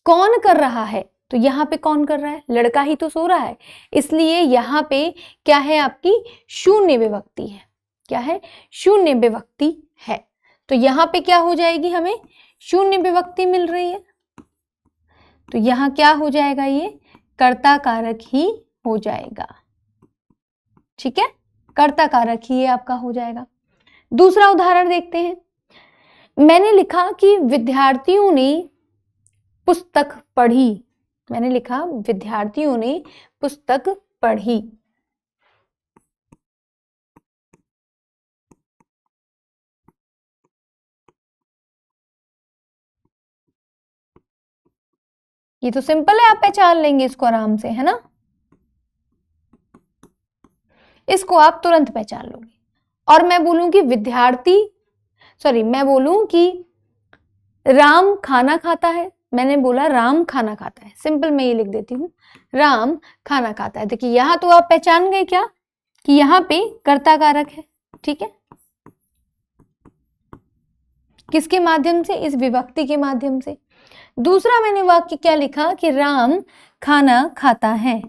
कौन कर रहा है। तो यहाँ पे कौन कर रहा है? लड़का ही तो सो रहा है, इसलिए यहाँ पे क्या है? आपकी शून्य विभक्ति है। क्या है? शून्य विभक्ति है। तो यहाँ पे क्या हो जाएगी? हमें शून्य विभक्ति मिल रही है, तो यहाँ क्या हो जाएगा? ये कर्ता कारक ही हो जाएगा, ठीक है, कर्ता कारक ही ये आपका हो जाएगा। दूसरा उदाहरण देखते हैं। मैंने लिखा कि विद्यार्थियों ने पुस्तक पढ़ी, मैंने लिखा विद्यार्थियों ने पुस्तक पढ़ी। ये तो सिंपल है, आप पहचान लेंगे इसको आराम से, है ना, इसको आप तुरंत पहचान लोगे। और मैं बोलूं कि मैं बोलूं कि राम खाना खाता है, मैंने बोला राम खाना खाता है, सिंपल मैं ये लिख देती हूँ, राम खाना खाता है। देखिए यहां तो आप पहचान गए क्या कि यहाँ पे कर्ता कारक है, ठीक है, किसके माध्यम से? इस विभक्ति के माध्यम से। दूसरा मैंने वाक्य क्या लिखा कि राम खाना खाता है।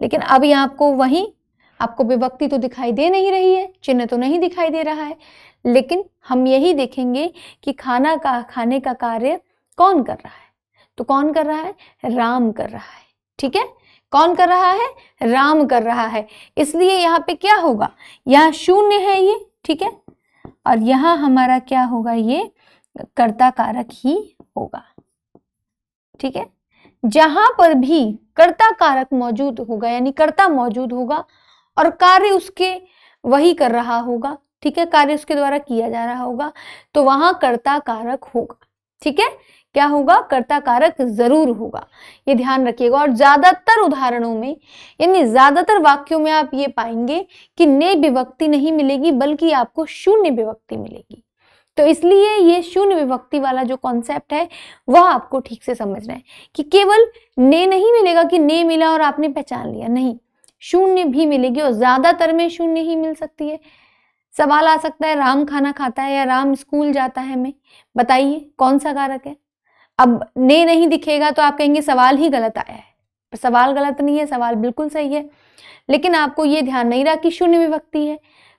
लेकिन अब यहाँ आपको विभक्ति तो दिखाई दे नहीं रही है, चिन्ह तो नहीं दिखाई दे रहा है, लेकिन हम यही देखेंगे कि खाने का कार्य कौन कर रहा है। तो कौन कर रहा है? राम कर रहा है, ठीक है, कौन कर रहा है? राम कर रहा है। इसलिए यहाँ पे क्या होगा? यहाँ शून्य है ये, ठीक है, और यहाँ हमारा क्या होगा? ये कर्ता कारक ही होगा, ठीक है। जहां पर भी कर्ता कारक मौजूद होगा, यानी कर्ता मौजूद होगा और कार्य उसके वही कर रहा होगा, ठीक है, कार्य उसके द्वारा किया जा रहा होगा, तो वहां कर्ता कारक होगा, ठीक है। क्या होगा? कर्ता कारक जरूर होगा, ये ध्यान रखिएगा। और ज्यादातर उदाहरणों में, यानी ज्यादातर वाक्यों में आप ये पाएंगे कि ने विभक्ति नहीं मिलेगी, बल्कि आपको शून्य विभक्ति मिलेगी। तो इसलिए ये शून्य विभक्ति वाला जो कॉन्सेप्ट है वह आपको ठीक से समझना है कि केवल ने नहीं मिलेगा कि ने मिला और आपने पहचान लिया, नहीं, शून्य भी मिलेगी, और ज्यादातर में शून्य ही मिल सकती है। सवाल आ सकता है राम खाना खाता है या राम स्कूल जाता है में, बताइए कौन सा कारक है? अब ने नहीं दिखेगा तो आप कहेंगे सवाल ही गलत आया है, पर सवाल गलत नहीं है, सवाल बिल्कुल सही है, लेकिन आपको ये ध्यान नहीं रहा कि शून्य विभक्ति है,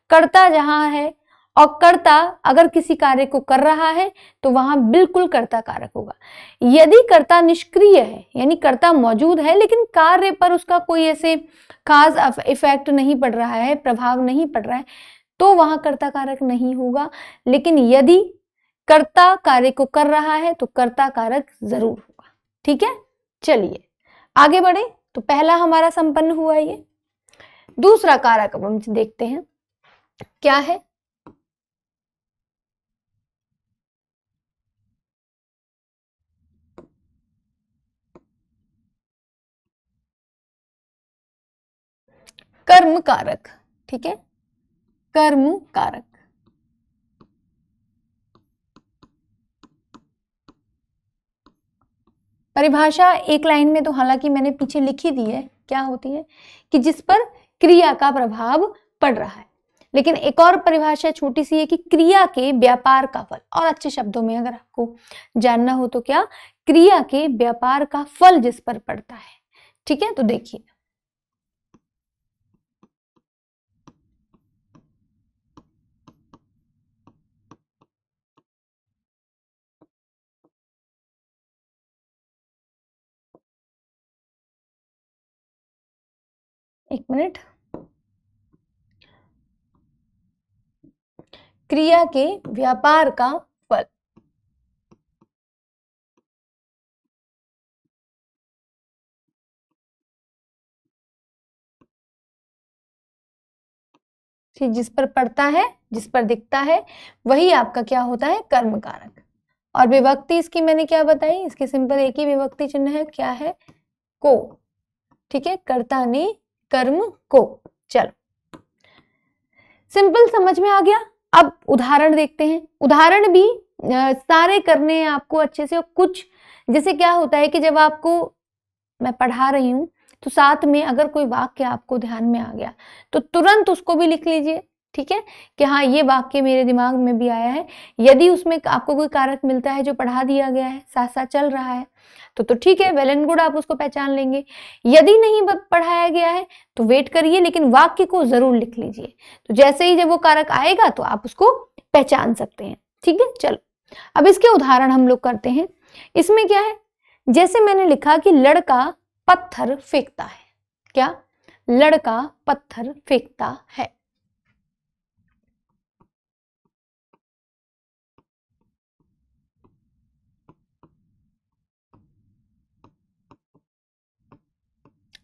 कर्ता जहां है और कर्ता अगर किसी कार्य को कर रहा है तो वहां बिल्कुल कर्ता कारक होगा। यदि कर्ता निष्क्रिय है यानी कर्ता मौजूद है लेकिन कार्य पर उसका कोई ऐसे खास इफेक्ट नहीं पड़ रहा है, प्रभाव नहीं पड़ रहा है, तो वहां कर्ता कारक नहीं होगा। लेकिन यदि कर्ता कार्य को कर रहा है तो कर्ता कारक जरूर होगा। ठीक है, चलिए आगे बढ़े। तो पहला हमारा संपन्न हुआ ये। दूसरा कारक अब हम देखते हैं क्या है। कर्म कारक। ठीक है, कर्म कारक। परिभाषा एक लाइन में तो हालांकि मैंने पीछे लिखी दी है, क्या होती है कि जिस पर क्रिया का प्रभाव पड़ रहा है। लेकिन एक और परिभाषा छोटी सी है कि क्रिया के व्यापार का फल, और अच्छे शब्दों में अगर आपको जानना हो तो क्या, क्रिया के व्यापार का फल जिस पर पड़ता है। ठीक है, तो देखिए एक मिनट। क्रिया के व्यापार का फल, जिस पर पड़ता है, जिस पर दिखता है, वही आपका क्या होता है, कर्म कारक। और विभक्ति इसकी मैंने क्या बताई, इसके सिंपल एक ही विभक्ति चिन्ह है, क्या है, को। ठीक है, कर्ता ने कर्म को। चलो सिंपल समझ में आ गया। अब उदाहरण देखते हैं। उदाहरण भी सारे करने हैं आपको अच्छे से। और कुछ जैसे क्या होता है कि जब आपको मैं पढ़ा रही हूं तो साथ में अगर कोई वाक्य आपको ध्यान में आ गया तो तुरंत उसको भी लिख लीजिए। ठीक है, कि हाँ ये वाक्य मेरे दिमाग में भी आया है। यदि उसमें आपको कोई कारक मिलता है जो पढ़ा दिया गया है, साथ साथ चल रहा है, तो ठीक है, वेल एंड गुड, आप उसको पहचान लेंगे। यदि नहीं पढ़ाया गया है तो वेट करिए, लेकिन वाक्य को जरूर लिख लीजिए। तो जैसे ही जब वो कारक आएगा तो आप उसको पहचान सकते हैं। ठीक है, चलो अब इसके उदाहरण हम लोग करते हैं। इसमें क्या है, जैसे मैंने लिखा कि लड़का पत्थर फेंकता है। क्या, लड़का पत्थर फेंकता है।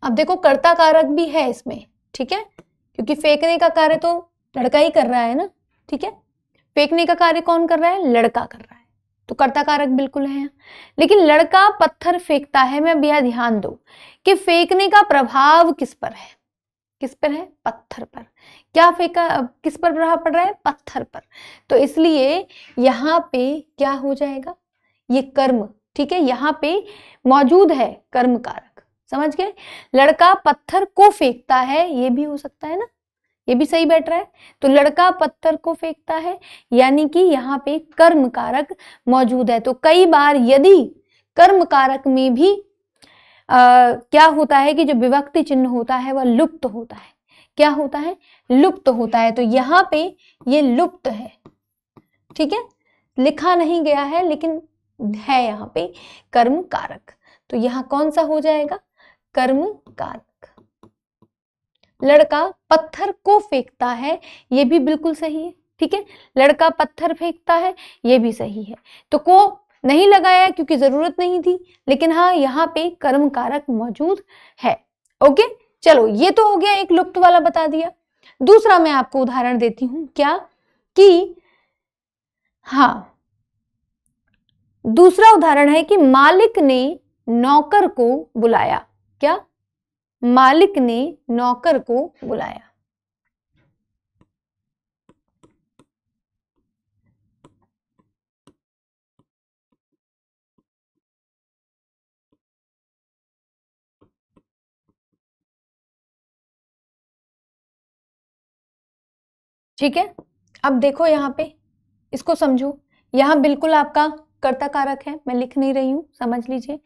अब देखो कर्ता कारक भी है इसमें। ठीक है, क्योंकि फेंकने का कार्य तो लड़का ही कर रहा है ना। ठीक है, फेंकने का कार्य कौन कर रहा है, लड़का कर रहा है, तो कर्ता कारक बिल्कुल है। लेकिन लड़का पत्थर फेंकता है में भी ध्यान दो कि फेंकने का प्रभाव किस पर है, किस पर है, पत्थर पर। क्या फेंका, किस पर प्रभाव पड़ रहा है, पत्थर पर। तो इसलिए यहां पे क्या हो जाएगा, ये कर्म। ठीक है, यहां पे मौजूद है कर्म कारक। समझ गए, लड़का पत्थर को फेंकता है, ये भी हो सकता है ना, ये भी सही बैठ रहा है। तो लड़का पत्थर को फेंकता है, यानी कि यहाँ पे कर्म कारक मौजूद है। तो कई बार यदि कर्म कारक में भी क्या होता है कि जो विभक्ति चिन्ह होता है वह लुप्त होता है। क्या होता है, लुप्त होता है। तो यहाँ पे ये लुप्त है। ठीक है, लिखा नहीं गया है लेकिन है यहाँ पे कर्म कारक। तो यहाँ कौन सा हो जाएगा, कर्म कारक। लड़का पत्थर को फेंकता है, ये भी बिल्कुल सही है। ठीक है, लड़का पत्थर फेंकता है, ये भी सही है। तो को नहीं लगाया क्योंकि जरूरत नहीं थी, लेकिन हाँ यहाँ पे कर्म कारक मौजूद है। ओके, चलो ये तो हो गया, एक लुप्त वाला बता दिया। दूसरा मैं आपको उदाहरण देती हूं, क्या कि हाँ, दूसरा उदाहरण है कि मालिक ने नौकर को बुलाया। क्या, मालिक ने नौकर को बुलाया। ठीक है, अब देखो यहाँ पे, इसको समझो। यहाँ बिल्कुल आपका कर्ता कारक है, मैं लिख नहीं रही हूं, समझ लीजिए।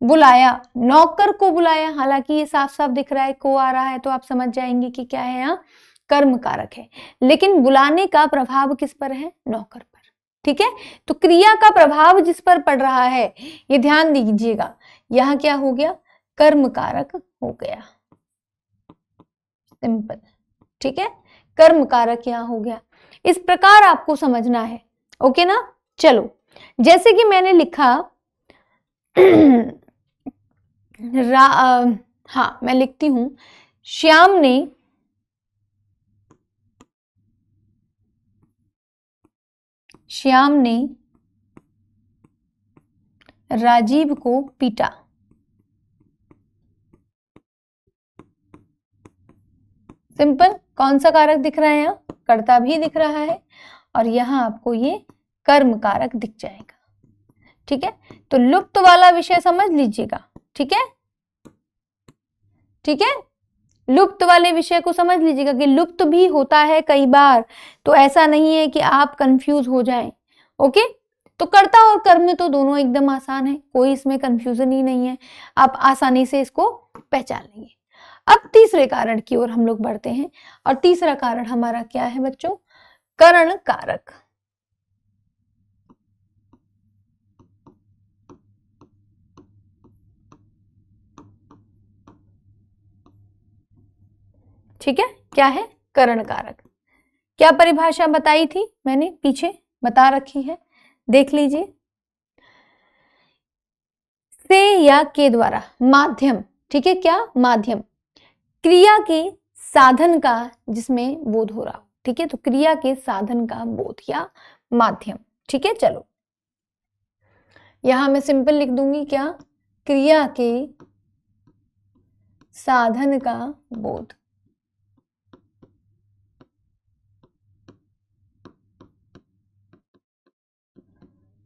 बुलाया, नौकर को बुलाया, हालांकि ये साफ साफ दिख रहा है को आ रहा है, तो आप समझ जाएंगे कि क्या है यहाँ, कर्म कारक है, लेकिन बुलाने का प्रभाव किस पर है? नौकर पर। ठीक है, तो क्रिया का प्रभाव जिस पर पड़ रहा है, ये ध्यान दीजिएगा, यहां क्या हो गया? कर्म कारक हो गया। सिंपल। ठीक है, कर्म कारक यहां हो गया। इस प्रकार आपको समझना है। ओके ना? चलो, जैसे कि मैंने लिखा हाँ, मैं लिखती हूं, श्याम ने राजीव को पीटा। सिंपल। कौन सा कारक दिख रहा है? यहाँ कर्ता भी दिख रहा है और यहाँ आपको ये कर्म कारक दिख जाएगा। ठीक है, तो लुप्त वाला विषय समझ लीजिएगा। ठीक है, ठीक है, लुप्त वाले विषय को समझ लीजिएगा कि लुप्त भी होता है कई बार, तो ऐसा नहीं है कि आप कंफ्यूज हो जाएं। ओके, तो कर्ता और कर्म में तो दोनों एकदम आसान है, कोई इसमें कंफ्यूजन ही नहीं है, आप आसानी से इसको पहचान लेंगे। अब तीसरे कारण की ओर हम लोग बढ़ते हैं, और तीसरा कारण हमारा क्या है बच्चों? करण कारक। ठीक है, क्या है? करण कारक। क्या परिभाषा बताई थी मैंने? पीछे बता रखी है, देख लीजिए। से या के द्वारा माध्यम। ठीक है, क्या? माध्यम, क्रिया के साधन का जिसमें बोध हो रहा हो। ठीक है, तो क्रिया के साधन का बोध या माध्यम। ठीक है, चलो यहां मैं सिंपल लिख दूंगी, क्या? क्रिया के साधन का बोध।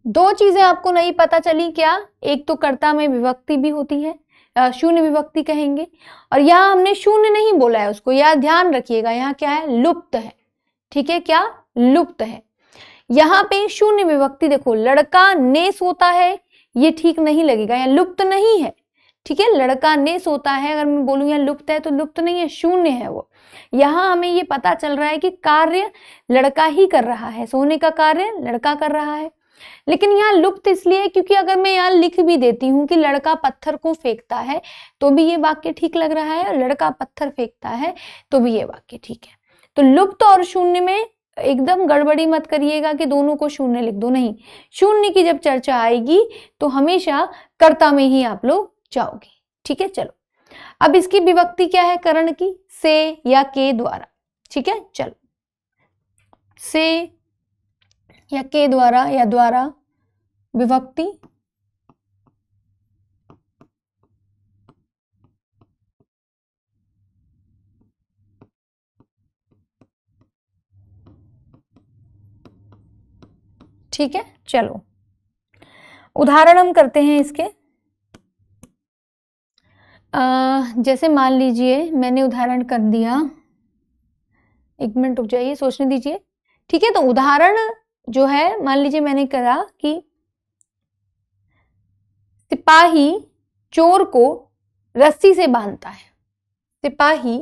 दो चीजें आपको नहीं पता चली, क्या? एक तो कर्ता में विभक्ति भी होती है, शून्य विभक्ति कहेंगे, और यहाँ हमने शून्य नहीं बोला है उसको, यह ध्यान रखिएगा, यहाँ क्या है? लुप्त है। ठीक है, क्या? लुप्त है। यहाँ पे शून्य विभक्ति देखो, लड़का ने सोता है, ये ठीक नहीं लगेगा, यहाँ लुप्त नहीं है। ठीक है, लड़का ने सोता है, अगर मैं बोलूं यहाँ लुप्त है तो लुप्त नहीं है, शून्य है वो। यहाँ हमें ये पता चल रहा है कि कार्य लड़का ही कर रहा है, सोने का कार्य लड़का कर रहा है। लेकिन यहाँ लुप्त इसलिए क्योंकि अगर मैं यहाँ लिख भी देती हूँ कि लड़का पत्थर को फेंकता है, तो भी ये वाक्य ठीक लग रहा है, और लड़का पत्थर फेंकता है तो भी ये वाक्य ठीक है। तो लुप्त और शून्य में एकदम गड़बड़ी मत करिएगा कि दोनों को शून्य लिख दो, नहीं। शून्य की जब चर्चा आएगी तो हमेशा कर्ता में ही आप लोग जाओगे। ठीक है, चलो अब इसकी विभक्ति क्या है करण की? से या के द्वारा। ठीक है, चलो से या के द्वारा या द्वारा विभक्ति। ठीक है, चलो उदाहरण हम करते हैं इसके। जैसे मान लीजिए मैंने उदाहरण कर दिया, एक मिनट रुक जाइए, सोचने दीजिए। ठीक है, तो उदाहरण जो है, मान लीजिए मैंने करा कि सिपाही चोर को रस्सी से बांधता है। सिपाही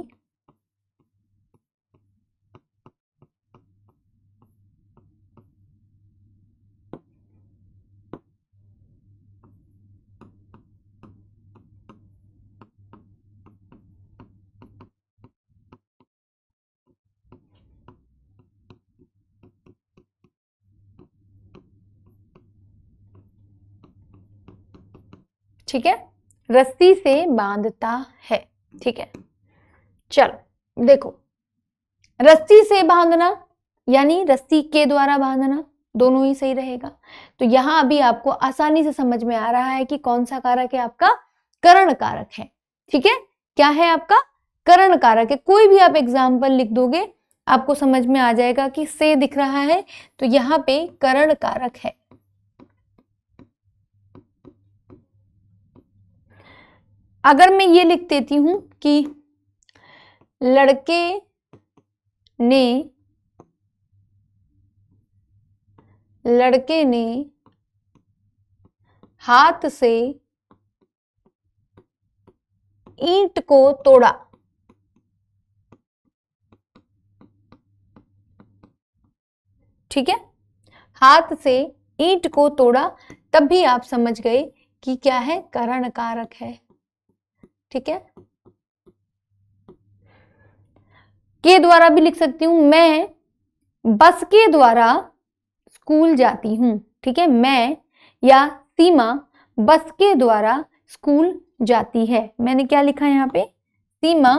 ठीक है, रस्सी से बांधता है। ठीक है, चलो देखो, रस्सी से बांधना यानी रस्सी के द्वारा बांधना, दोनों ही सही रहेगा। तो यहां अभी आपको आसानी से समझ में आ रहा है कि कौन सा कारक है आपका? करण कारक है। ठीक है, क्या है आपका? करण कारक है। कोई भी आप एग्जाम्पल लिख दोगे आपको समझ में आ जाएगा कि से दिख रहा है, तो यहाँ पे करण कारक है। अगर मैं ये लिख देती हूं कि लड़के ने हाथ से ईंट को तोड़ा, ठीक है, हाथ से ईंट को तोड़ा, तब भी आप समझ गए कि क्या है, करण कारक है। ठीक है, के द्वारा भी लिख सकती हूं, मैं बस के द्वारा स्कूल जाती हूं। ठीक है, मैं या सीमा बस के द्वारा स्कूल जाती है। मैंने क्या लिखा है यहाँ पे, सीमा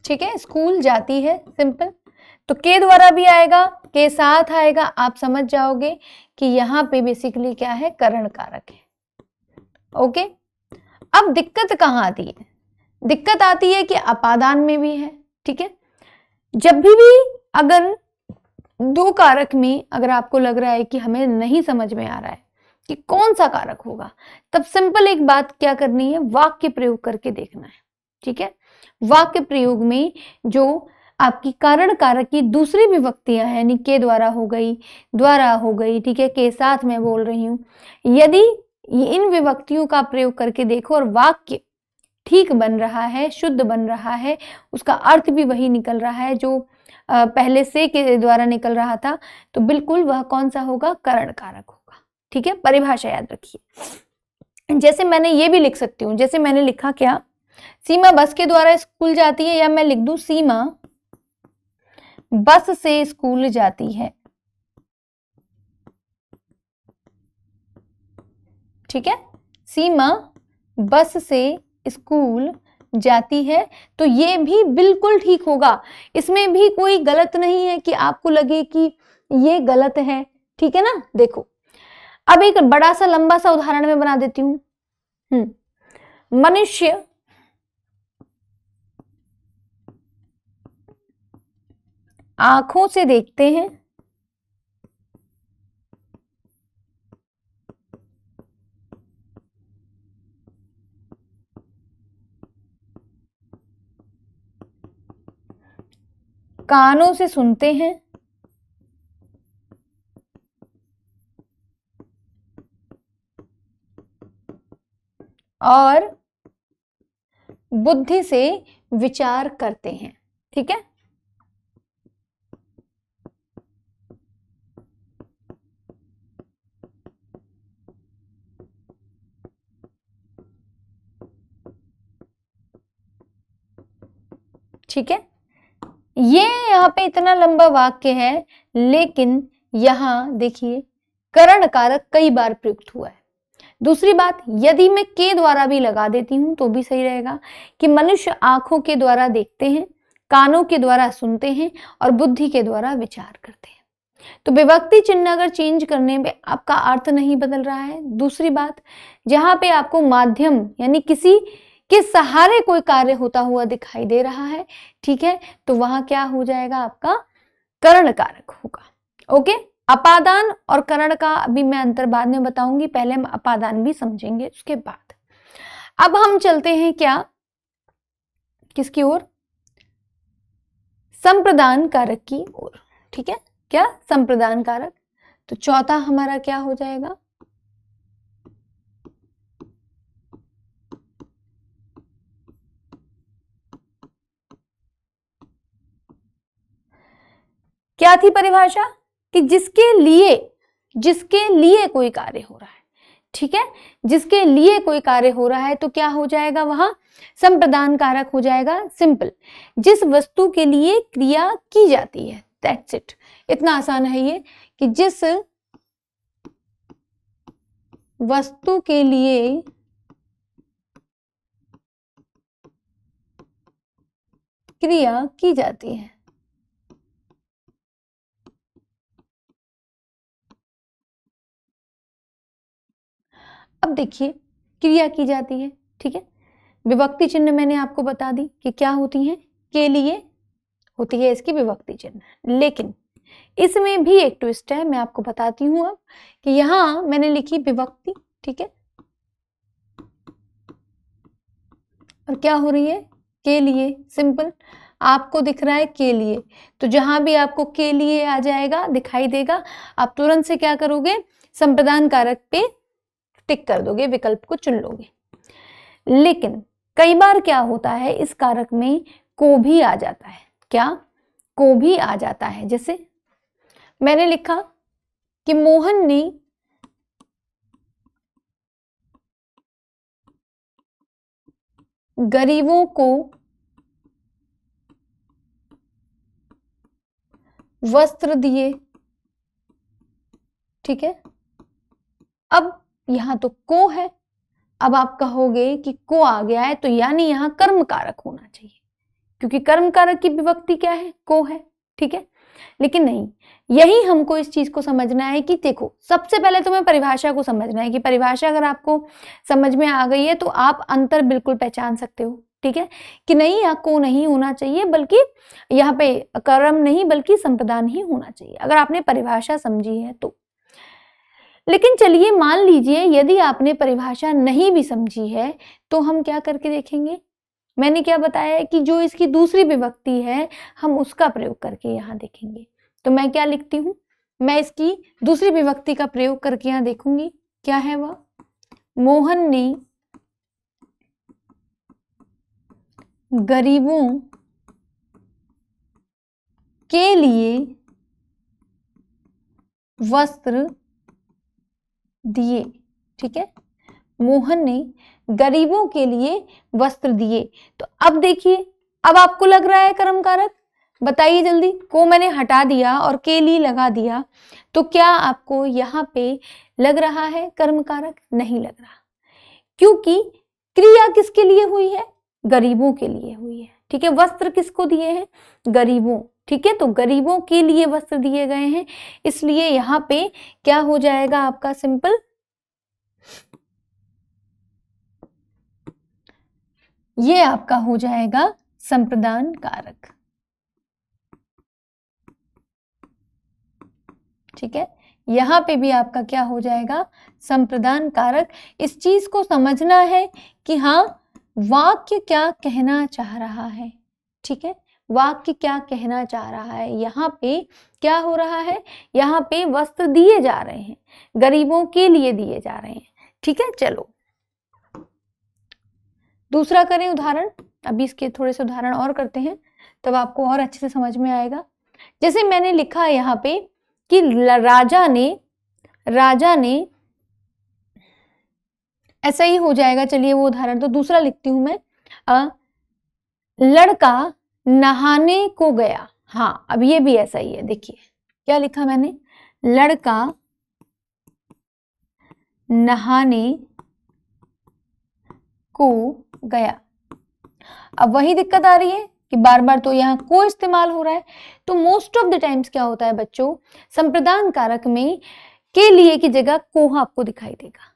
ठीक है स्कूल जाती है, सिंपल। तो के द्वारा भी आएगा, के साथ आएगा, आप समझ जाओगे कि यहाँ पे बेसिकली क्या है, करण कारक है। ओके, अब दिक्कत कहाँ आती है, दिक्कत आती है कि अपादान में भी है। ठीक है, जब भी अगर दो कारक में अगर आपको लग रहा है कि हमें नहीं समझ में आ रहा है कि कौन सा कारक होगा, तब सिंपल एक बात क्या करनी है, वाक्य प्रयोग करके देखना है। ठीक है, वाक्य प्रयोग में जो आपकी कारण कारक की दूसरी विभक्तियां हैं, यानी के द्वारा हो गई, द्वारा हो गई, ठीक है, के साथ मैं बोल रही हूं, यदि इन विभक्तियों का प्रयोग करके देखो और वाक्य ठीक बन रहा है, शुद्ध बन रहा है, उसका अर्थ भी वही निकल रहा है जो पहले से के द्वारा निकल रहा था, तो बिल्कुल वह कौन सा होगा, करण कारक होगा। ठीक है, परिभाषा याद रखिए। जैसे मैंने ये भी लिख सकती हूँ, जैसे मैंने लिखा क्या, सीमा बस के द्वारा स्कूल जाती है, या मैं लिख दूं सीमा बस से स्कूल जाती है। ठीक है, सीमा बस से स्कूल जाती है, तो ये भी बिल्कुल ठीक होगा, इसमें भी कोई गलत नहीं है कि आपको लगे कि ये गलत है। ठीक है ना, देखो अब एक बड़ा सा लंबा सा उदाहरण मैं बना देती हूं। मनुष्य आंखों से देखते हैं, कानों से सुनते हैं, और बुद्धि से विचार करते हैं। ठीक है, ठीक है, ये यहाँ पे इतना लंबा वाक्य है, लेकिन यहां देखिए करण कारक कई बार प्रयुक्त हुआ है। दूसरी बात, यदि मैं के द्वारा भी लगा देती हूं तो भी सही रहेगा कि मनुष्य आंखों के द्वारा देखते हैं, कानों के द्वारा सुनते हैं और बुद्धि के द्वारा विचार करते हैं। तो विभक्ति चिन्ह अगर चेंज करने में आपका अर्थ नहीं बदल रहा है। दूसरी बात, जहां पे आपको माध्यम यानी किसी के सहारे कोई कार्य होता हुआ दिखाई दे रहा है, ठीक है, तो वहां क्या हो जाएगा, आपका करण कारक होगा। ओके, अपादान और करण का अभी मैं अंतर बाद में बताऊंगी, पहले हम अपादान भी समझेंगे उसके बाद। अब हम चलते हैं क्या, किसकी ओर, संप्रदान कारक की ओर। ठीक है, क्या, संप्रदान कारक। तो चौथा हमारा क्या हो जाएगा, क्या थी परिभाषा, कि जिसके लिए कोई कार्य हो रहा है। ठीक है, जिसके लिए कोई कार्य हो रहा है तो क्या हो जाएगा, वहां संप्रदान कारक हो जाएगा। सिंपल, जिस वस्तु के लिए क्रिया की जाती है, दैट्स इट। इतना आसान है ये कि जिस वस्तु के लिए क्रिया की जाती है। अब देखिए, क्रिया की जाती है, ठीक है, विभक्ति चिन्ह मैंने आपको बता दी कि क्या होती है, के लिए होती है इसकी विभक्ति चिन्ह। लेकिन इसमें भी एक ट्विस्ट है, मैं आपको बताती हूं अब, कि यहां मैंने लिखी विभक्ति, ठीक है, और क्या हो रही है, के लिए, सिंपल। आपको दिख रहा है के लिए, तो जहां भी आपको के लिए आ जाएगा दिखाई देगा, आप तुरंत से क्या करोगे, संप्रदान कारक पे टिक कर दोगे, विकल्प को चुन लोगे। लेकिन कई बार क्या होता है, इस कारक में को भी आ जाता है। क्या? को भी आ जाता है। जैसे मैंने लिखा कि मोहन ने गरीबों को वस्त्र दिए, ठीक है। अब यहां तो को है, अब आप कहोगे कि को आ गया है तो यानी यहां कर्म कारक होना चाहिए, क्योंकि कर्म कारक की विभक्ति क्या है, को है, ठीक है। लेकिन नहीं, यही हमको इस चीज को समझना है कि देखो, सबसे पहले तुम्हें परिभाषा को समझना है कि परिभाषा अगर आपको समझ में आ गई है तो आप अंतर बिल्कुल पहचान सकते हो, ठीक है, कि नहीं यहाँ को नहीं होना चाहिए, बल्कि यहाँ पे कर्म नहीं बल्कि संप्रदान ही होना चाहिए, अगर आपने परिभाषा समझी है तो। लेकिन चलिए मान लीजिए यदि आपने परिभाषा नहीं भी समझी है तो हम क्या करके देखेंगे, मैंने क्या बताया है कि जो इसकी दूसरी विभक्ति है हम उसका प्रयोग करके यहां देखेंगे। तो मैं क्या लिखती हूं, मैं इसकी दूसरी विभक्ति का प्रयोग करके यहां देखूंगी, क्या है वह, मोहन ने गरीबों के लिए वस्त्र दिए, ठीक है, मोहन ने गरीबों के लिए वस्त्र दिए। तो अब देखिए, अब आपको लग रहा है कर्म कारक, बताइए जल्दी, को मैंने हटा दिया और के लिए लगा दिया, तो क्या आपको यहां पे लग रहा है कर्म कारक? नहीं लग रहा, क्योंकि क्रिया किसके लिए हुई है, गरीबों के लिए हुई है, ठीक है। वस्त्र किसको दिए हैं, गरीबों, ठीक है, तो गरीबों के लिए वस्त्र दिए गए हैं, इसलिए यहां पे क्या हो जाएगा आपका, सिंपल, ये आपका हो जाएगा संप्रदान कारक, ठीक है। यहां पे भी आपका क्या हो जाएगा, संप्रदान कारक। इस चीज को समझना है कि हाँ वाक्य क्या कहना चाह रहा है, ठीक है, वाक्य क्या कहना चाह रहा है। यहाँ पे क्या हो रहा है, यहाँ पे वस्त्र दिए जा रहे हैं, गरीबों के लिए दिए जा रहे हैं, ठीक है। चलो दूसरा करें उदाहरण, अभी इसके थोड़े से उदाहरण और करते हैं तब आपको और अच्छे से समझ में आएगा। जैसे मैंने लिखा है यहाँ पे कि राजा ने ऐसा ही हो जाएगा, चलिए वो उदाहरण तो दूसरा लिखती हूं मैं, लड़का नहाने को गया, हाँ अब ये भी ऐसा ही है, देखिए क्या लिखा मैंने, लड़का नहाने को गया। अब वही दिक्कत आ रही है कि बार बार तो यहाँ को इस्तेमाल हो रहा है, तो मोस्ट ऑफ द टाइम्स क्या होता है बच्चों, संप्रदान कारक में के लिए की जगह को आपको दिखाई देगा,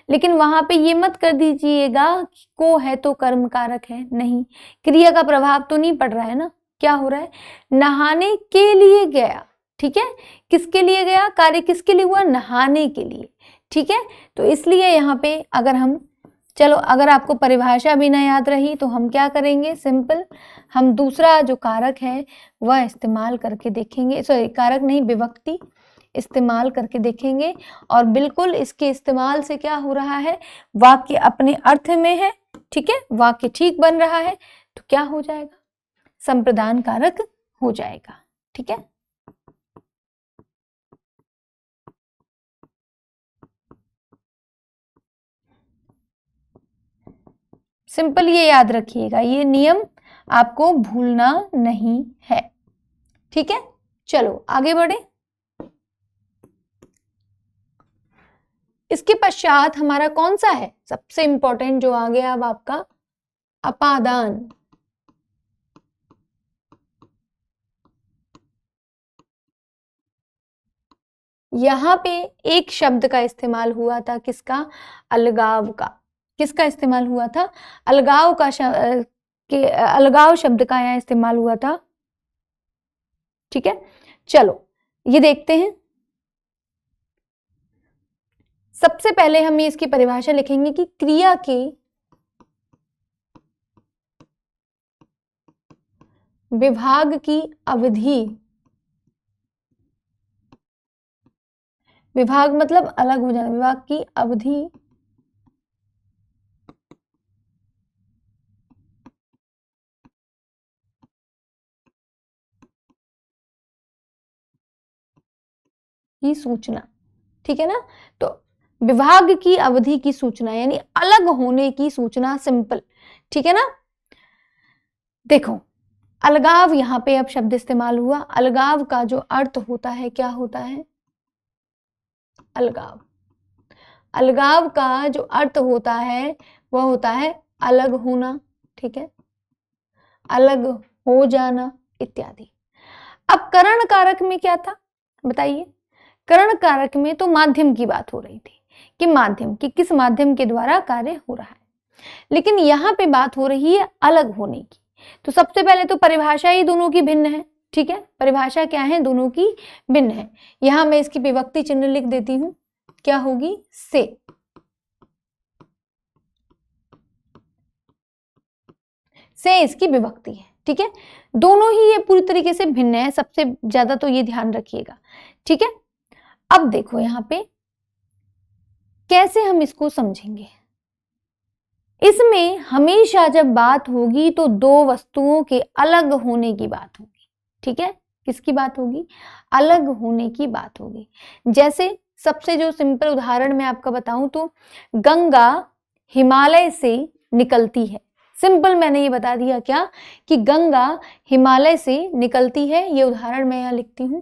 लेकिन वहां पे ये मत कर दीजिएगा कि को है तो कर्म कारक है, नहीं, क्रिया का प्रभाव तो नहीं पड़ रहा है ना, क्या हो रहा है, नहाने के लिए गया, ठीक है, किसके लिए गया, कार्य किसके लिए हुआ, नहाने के लिए, ठीक है। तो इसलिए यहाँ पे अगर हम, चलो अगर आपको परिभाषा भी ना याद रही तो हम क्या करेंगे, सिंपल हम दूसरा जो कारक है वह इस्तेमाल करके देखेंगे, सॉरी कारक नहीं विभक्ति इस्तेमाल करके देखेंगे, और बिल्कुल इसके इस्तेमाल से क्या हो रहा है, वाक्य अपने अर्थ में है, ठीक है, वाक्य ठीक बन रहा है, तो क्या हो जाएगा, संप्रदान कारक हो जाएगा, ठीक है। सिंपल ये याद रखिएगा, ये नियम आपको भूलना नहीं है, ठीक है। चलो आगे बढ़े। इसके पश्चात हमारा कौन सा है सबसे इंपॉर्टेंट जो आ गया अब आपका, अपादान। यहां पे एक शब्द का इस्तेमाल हुआ था, किसका, अलगाव का, किसका इस्तेमाल हुआ था, अलगाव का अलगाव शब्द का यहाँ इस्तेमाल हुआ था, ठीक है। चलो ये देखते हैं, सबसे पहले हम इसकी परिभाषा लिखेंगे कि विभाग की अवधि, विभाग मतलब अलग हो जाना, विभाग की अवधि की सूचना, ठीक है ना। तो विभाग की अवधि की सूचना यानी अलग होने की सूचना, सिंपल, ठीक है ना। देखो अलगाव, यहां पे अब शब्द इस्तेमाल हुआ। अलगाव का जो अर्थ होता है क्या होता है? अलगाव, अलगाव का जो अर्थ होता है वह होता है अलग होना, ठीक है, अलग हो जाना इत्यादि। अब करण कारक में क्या था बताइए? करण कारक में तो माध्यम की बात हो रही थी कि माध्यम, कि किस माध्यम के द्वारा कार्य हो रहा है, लेकिन यहां पे बात हो रही है अलग होने की। तो सबसे पहले तो परिभाषा ही दोनों की भिन्न है, ठीक है, परिभाषा क्या है? दोनों की भिन्न है। यहां मैं इसकी विभक्ति चिन्ह लिख देती हूं, क्या होगी? से इसकी विभक्ति है, ठीक है। दोनों ही ये पूरी तरीके से भिन्न है, सबसे ज्यादा तो ये ध्यान रखिएगा, ठीक है। अब देखो यहां पे कैसे हम इसको समझेंगे। इसमें हमेशा जब बात होगी तो दो वस्तुओं के अलग होने की बात होगी, ठीक है। किसकी बात होगी? अलग होने की बात होगी। जैसे सबसे जो सिंपल उदाहरण मैं आपका बताऊं तो गंगा हिमालय से निकलती है। सिंपल मैंने ये बता दिया क्या कि गंगा हिमालय से निकलती है। ये उदाहरण मैं यहां लिखती हूं।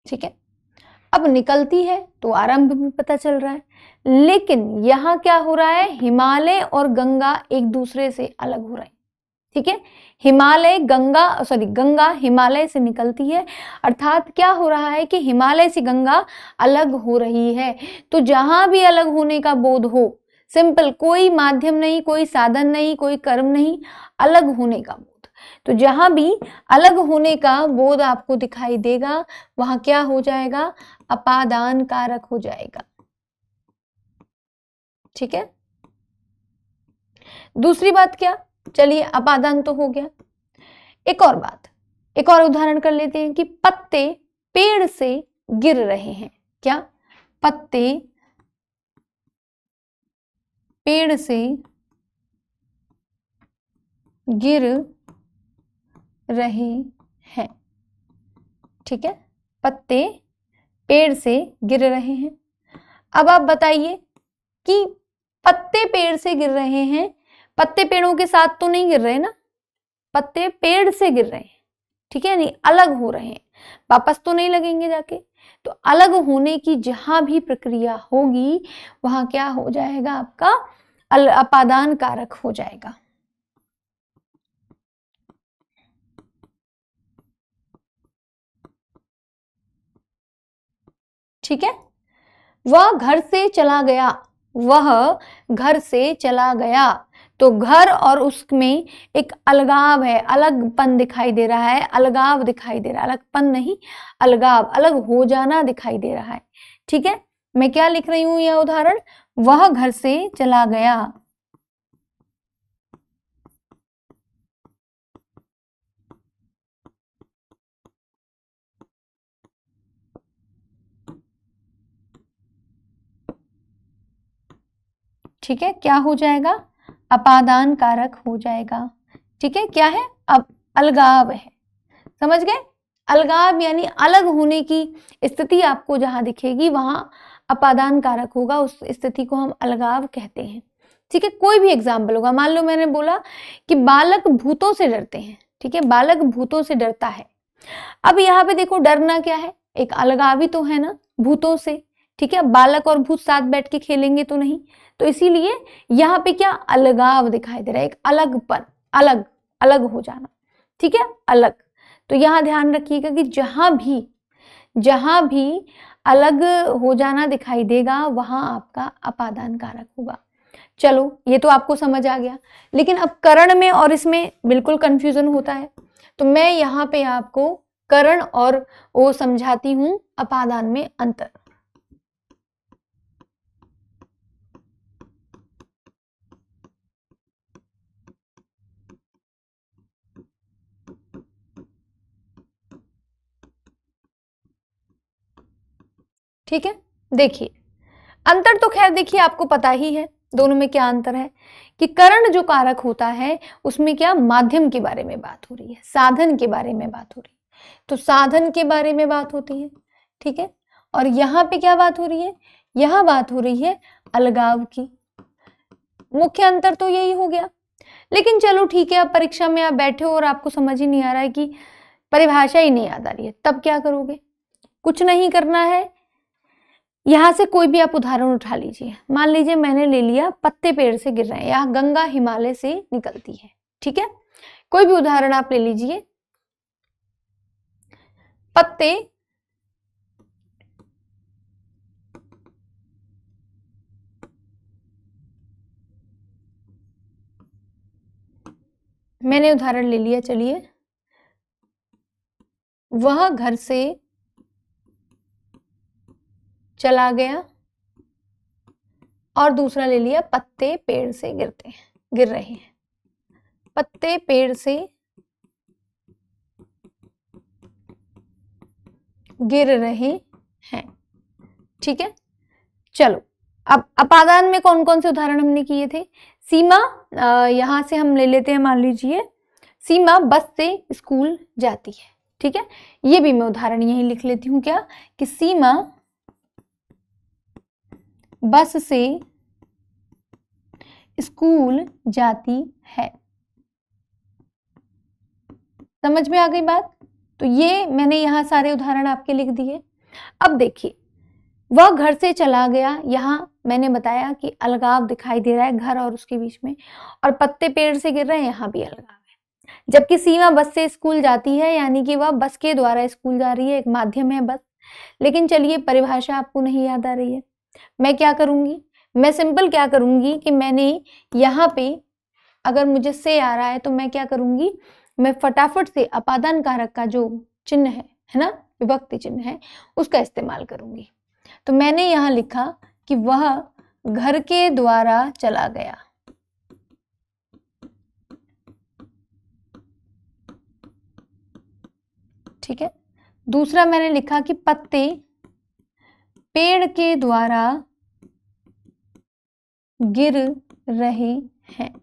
ठीक है, अब निकलती है तो आरंभ भी पता चल रहा है, लेकिन यहां क्या हो रहा है? हिमालय और गंगा एक दूसरे से अलग हो रहे हैं, ठीक है। हिमालय गंगा, सॉरी, गंगा हिमालय से निकलती है, अर्थात क्या हो रहा है कि हिमालय से गंगा अलग हो रही है। तो जहां भी अलग होने का बोध हो, सिंपल, कोई माध्यम नहीं, कोई साधन नहीं, कोई कर्म नहीं, अलग होने का बोध। तो जहां भी अलग होने का बोध आपको दिखाई देगा वहां क्या हो जाएगा? अपादान कारक हो जाएगा, ठीक है। दूसरी बात क्या? चलिए अपादान तो हो गया, एक और बात, एक और उदाहरण कर लेते हैं कि पत्ते पेड़ से गिर रहे हैं। क्या? पत्ते पेड़ से गिर रहे हैं, ठीक है, पत्ते पेड़ से गिर रहे हैं। अब आप बताइए कि पत्ते पेड़ से गिर रहे हैं, पत्ते पेड़ों के साथ तो नहीं गिर रहे ना, पत्ते पेड़ से गिर रहे हैं, ठीक है, नहीं अलग हो रहे हैं, वापस तो नहीं लगेंगे जाके। तो अलग होने की जहां भी प्रक्रिया होगी वहां क्या हो जाएगा? आपका अपादान कारक हो जाएगा, ठीक है। वह घर से चला गया, वह घर से चला गया, तो घर और उसमें एक अलगाव है, अलगपन दिखाई दे रहा है, अलगाव दिखाई दे रहा है, अलगपन नहीं, अलगाव, अलग हो जाना दिखाई दे रहा है, ठीक है। मैं क्या लिख रही हूं? यह उदाहरण, वह घर से चला गया, ठीक है, क्या हो जाएगा? अपादान कारक हो जाएगा, ठीक है। क्या है? अब अलगाव है, समझ गए? अलगाव यानी अलग होने की स्थिति आपको जहां दिखेगी वहां अपादान कारक होगा, उस स्थिति को हम अलगाव कहते हैं, ठीक है। कोई भी एग्जाम्पल होगा, मान लो मैंने बोला कि बालक भूतों से डरते हैं, ठीक है, बालक भूतों से डरता है। अब यहाँ पे देखो डरना क्या है? एक अलगावी तो है ना भूतों से, ठीक है। बालक और भूत साथ बैठ के खेलेंगे तो नहीं, तो इसीलिए यहाँ पे क्या अलगाव दिखाई दे रहा है, एक अलगपन, अलग, अलग हो जाना, ठीक है, अलग। तो यहां ध्यान रखिएगा कि जहां भी अलग हो जाना दिखाई देगा वहां आपका अपादान कारक होगा। चलो ये तो आपको समझ आ गया, लेकिन अब करण में और इसमें बिल्कुल कंफ्यूजन होता है, तो मैं यहाँ पे आपको करण और वो समझाती हूँ अपादान में अंतर। ठीक है, देखिए अंतर तो खैर देखिए आपको पता ही है दोनों में क्या अंतर है, कि करण जो कारक होता है उसमें क्या माध्यम के बारे में बात हो रही है, साधन के बारे में बात हो रही है, तो साधन के बारे में बात होती है। ठीक है, और यहाँ पे क्या बात हो रही है, यहाँ बात हो रही है अलगाव की। मुख्य अंतर तो यही हो गया। लेकिन चलो ठीक है, अब परीक्षा में आप बैठे हो और आपको समझ ही नहीं आ रहा है कि परिभाषा ही नहीं याद आ रही है, तब क्या करोगे? कुछ नहीं करना है, यहां से कोई भी आप उदाहरण उठा लीजिए। मान लीजिए मैंने ले लिया पत्ते पेड़ से गिर रहे हैं या गंगा हिमालय से निकलती है। ठीक है, कोई भी उदाहरण आप ले लीजिए। पत्ते मैंने उदाहरण ले लिया, चलिए वह घर से चला गया, और दूसरा ले लिया पत्ते पेड़ से गिर रहे हैं, पत्ते पेड़ से गिर रहे हैं। ठीक है, चलो अब अपादान में कौन कौन से उदाहरण हमने किए थे? सीमा, यहां से हम ले लेते हैं, मान लीजिए सीमा बस से स्कूल जाती है। ठीक है, ये भी मैं उदाहरण यही लिख लेती हूं, क्या कि सीमा बस से स्कूल जाती है। समझ में आ गई बात? तो ये मैंने यहाँ सारे उदाहरण आपके लिख दिए। अब देखिए वह घर से चला गया, यहाँ मैंने बताया कि अलगाव दिखाई दे रहा है घर और उसके बीच में, और पत्ते पेड़ से गिर रहे हैं, यहाँ भी अलगाव है। जबकि सीमा बस से स्कूल जाती है, यानी कि वह बस के द्वारा स्कूल जा रही है, एक माध्यम है बस। लेकिन चलिए परिभाषा आपको नहीं याद आ रही है, मैं क्या करूंगी, मैं सिंपल क्या करूंगी कि मैंने यहाँ पे अगर मुझे से आ रहा है तो मैं क्या करूंगी, मैं फटाफट से अपादान कारक का जो चिन्ह है ना, विभक्ति चिन्ह है, उसका इस्तेमाल करूंगी। तो मैंने यहां लिखा कि वह घर के द्वारा चला गया। ठीक है, दूसरा मैंने लिखा कि पत्ते पेड़ के द्वारा गिर रहे हैं।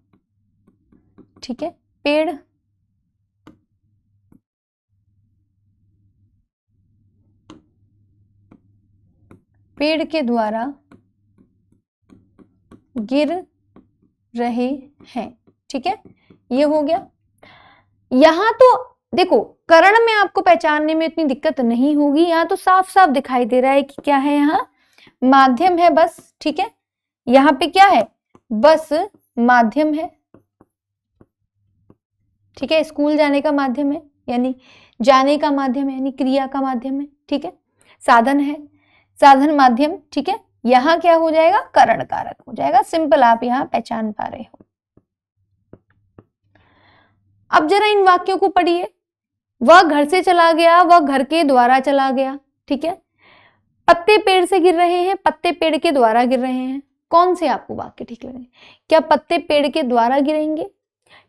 ठीक है, पेड़ के द्वारा गिर रहे हैं। ठीक है, ये हो गया। यहां तो देखो करण में आपको पहचानने में इतनी दिक्कत नहीं होगी, यहां तो साफ साफ दिखाई दे रहा है कि क्या है, यहाँ माध्यम है बस। ठीक है, यहाँ पे क्या है, बस माध्यम है। ठीक है, स्कूल जाने का माध्यम है, यानी जाने का माध्यम है, यानी क्रिया का माध्यम है। ठीक है, साधन है, साधन माध्यम। ठीक है, यहां क्या हो जाएगा, करण कारक हो जाएगा। सिंपल आप यहां पहचान पा रहे हो। अब जरा इन वाक्यों को पढ़िए। वह घर से चला गया, वह घर के द्वारा चला गया। ठीक है, पत्ते पेड़ से गिर रहे हैं, पत्ते पेड़ के द्वारा गिर रहे हैं। कौन से आपको वाक्य ठीक लगे? क्या पत्ते पेड़ के द्वारा गिरेंगे,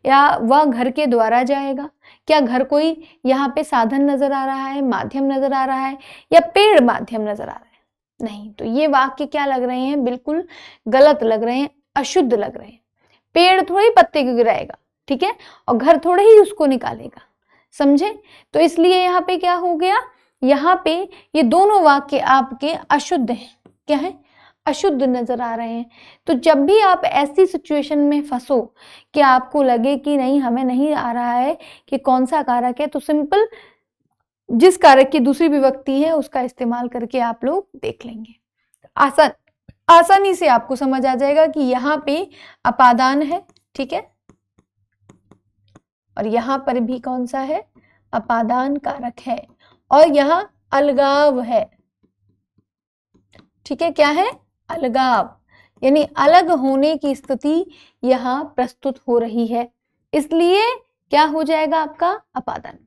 या वह घर के द्वारा जाएगा? क्या घर कोई यहाँ पे साधन नजर आ रहा है, माध्यम नजर आ रहा है, या पेड़ माध्यम नजर आ रहा है? नहीं, तो ये वाक्य क्या लग रहे हैं, बिल्कुल गलत लग रहे हैं, अशुद्ध लग रहे हैं। पेड़ थोड़ी पत्ते को गिराएगा, ठीक है, और घर थोड़े ही उसको निकालेगा, समझे? तो इसलिए यहाँ पे क्या हो गया, यहाँ पे ये दोनों वाक्य आपके अशुद्ध हैं। क्या है, अशुद्ध नजर आ रहे हैं। तो जब भी आप ऐसी सिचुएशन में फंसो कि आपको लगे कि नहीं हमें नहीं आ रहा है कि कौन सा कारक है, तो सिंपल जिस कारक की दूसरी विभक्ति है उसका इस्तेमाल करके आप लोग देख लेंगे। आसानी से आपको समझ आ जाएगा कि यहाँ पे अपादान है, ठीक है, और यहाँ पर भी कौन सा है, अपादान कारक है, और यहाँ अलगाव है। ठीक है, क्या है, अलगाव। यानी अलग होने की स्थिति यहाँ प्रस्तुत हो रही है, इसलिए क्या हो जाएगा आपका अपादान।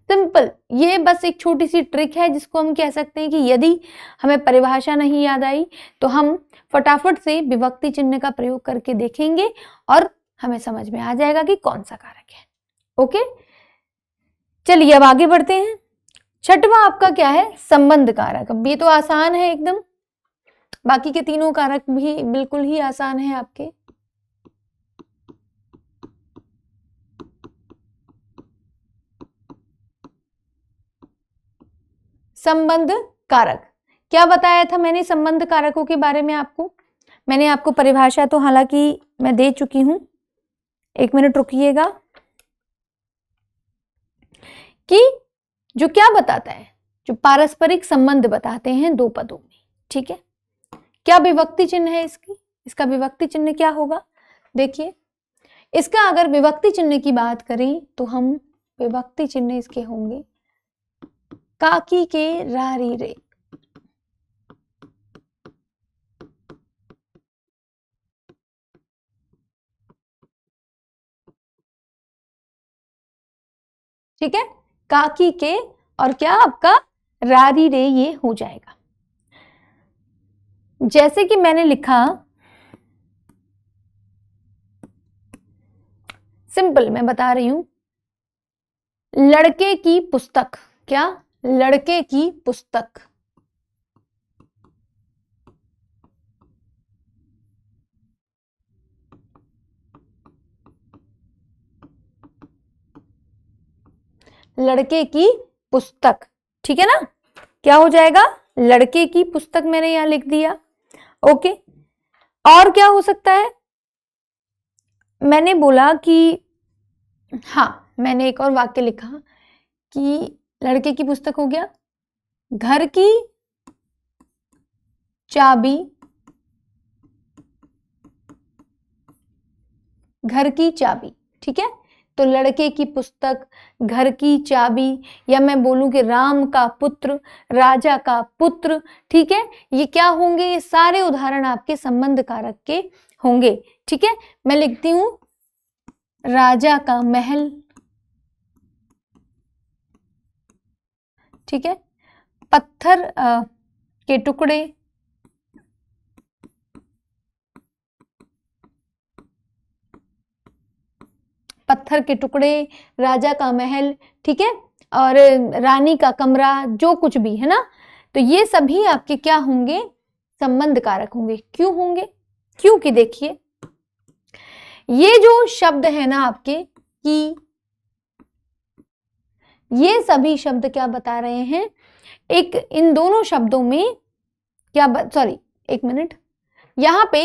सिंपल, ये बस एक छोटी सी ट्रिक है जिसको हम कह सकते हैं कि यदि हमें परिभाषा नहीं याद आई तो हम फटाफट से विभक्ति चिन्ह का प्रयोग करके देखेंगे और हमें समझ में आ जाएगा कि कौन सा कारक है। ओके, चलिए अब आगे बढ़ते हैं। छठवां आपका क्या है, संबंध कारक। अब ये तो आसान है एकदम, बाकी के तीनों कारक भी बिल्कुल ही आसान है आपके। संबंध कारक, क्या बताया था मैंने संबंध कारकों के बारे में आपको? मैंने आपको परिभाषा तो हालांकि मैं दे चुकी हूं, एक मिनट रुकिएगा। कि जो क्या बताता है, जो पारस्परिक संबंध बताते हैं दो पदों में, ठीक है। क्या विभक्ति चिन्ह है इसकी? इसका विभक्ति चिन्ह क्या होगा? देखिए, इसका अगर विभक्ति चिन्ह की बात करें तो हम विभक्ति चिन्ह इसके होंगे काकी के रारी रे। ठीक है, काकी के और क्या आपका रारी रे, ये हो जाएगा। जैसे कि मैंने लिखा, सिंपल मैं बता रही हूं, लड़के की पुस्तक। क्या? लड़के की पुस्तक। लड़के की पुस्तक, ठीक है ना। क्या हो जाएगा? लड़के की पुस्तक मैंने यहां लिख दिया। ओके, और क्या हो सकता है? मैंने बोला कि हाँ, मैंने एक और वाक्य लिखा कि लड़के की पुस्तक हो गया, घर की चाबी, घर की चाबी, ठीक है। तो लड़के की पुस्तक, घर की चाबी, या मैं बोलूं कि राम का पुत्र, राजा का पुत्र, ठीक है। ये क्या होंगे? ये सारे उदाहरण आपके संबंध कारक के होंगे, ठीक है। मैं लिखती हूं राजा का महल, ठीक है। पत्थर के टुकड़े, पत्थर के टुकड़े, राजा का महल, ठीक है, और रानी का कमरा, जो कुछ भी है ना, तो ये सभी आपके क्या होंगे? संबंध कारक होंगे। क्यों होंगे? क्योंकि देखिए, ये जो शब्द है ना आपके, कि ये सभी शब्द क्या बता रहे हैं? एक इन दोनों शब्दों में क्या सॉरी एक मिनट, यहां पे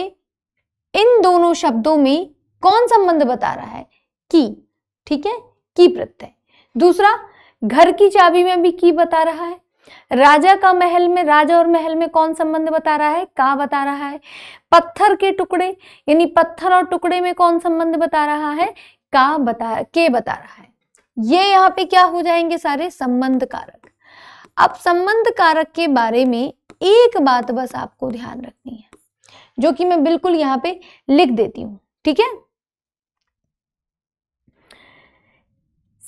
इन दोनों शब्दों में कौन संबंध बता रहा है? की, ठीक है, की प्रत्यय। दूसरा, घर की चाबी में भी की बता रहा है। राजा का महल में, राजा और महल में कौन संबंध बता रहा है? का बता रहा है। पत्थर के टुकड़े, यानी पत्थर और टुकड़े में कौन संबंध बता रहा है? के बता रहा है। ये यहाँ पे क्या हो जाएंगे? सारे संबंध कारक। अब संबंध कारक के बारे में एक बात बस आपको ध्यान रखनी है, जो कि मैं बिल्कुल यहाँ पे लिख देती हूं, ठीक है।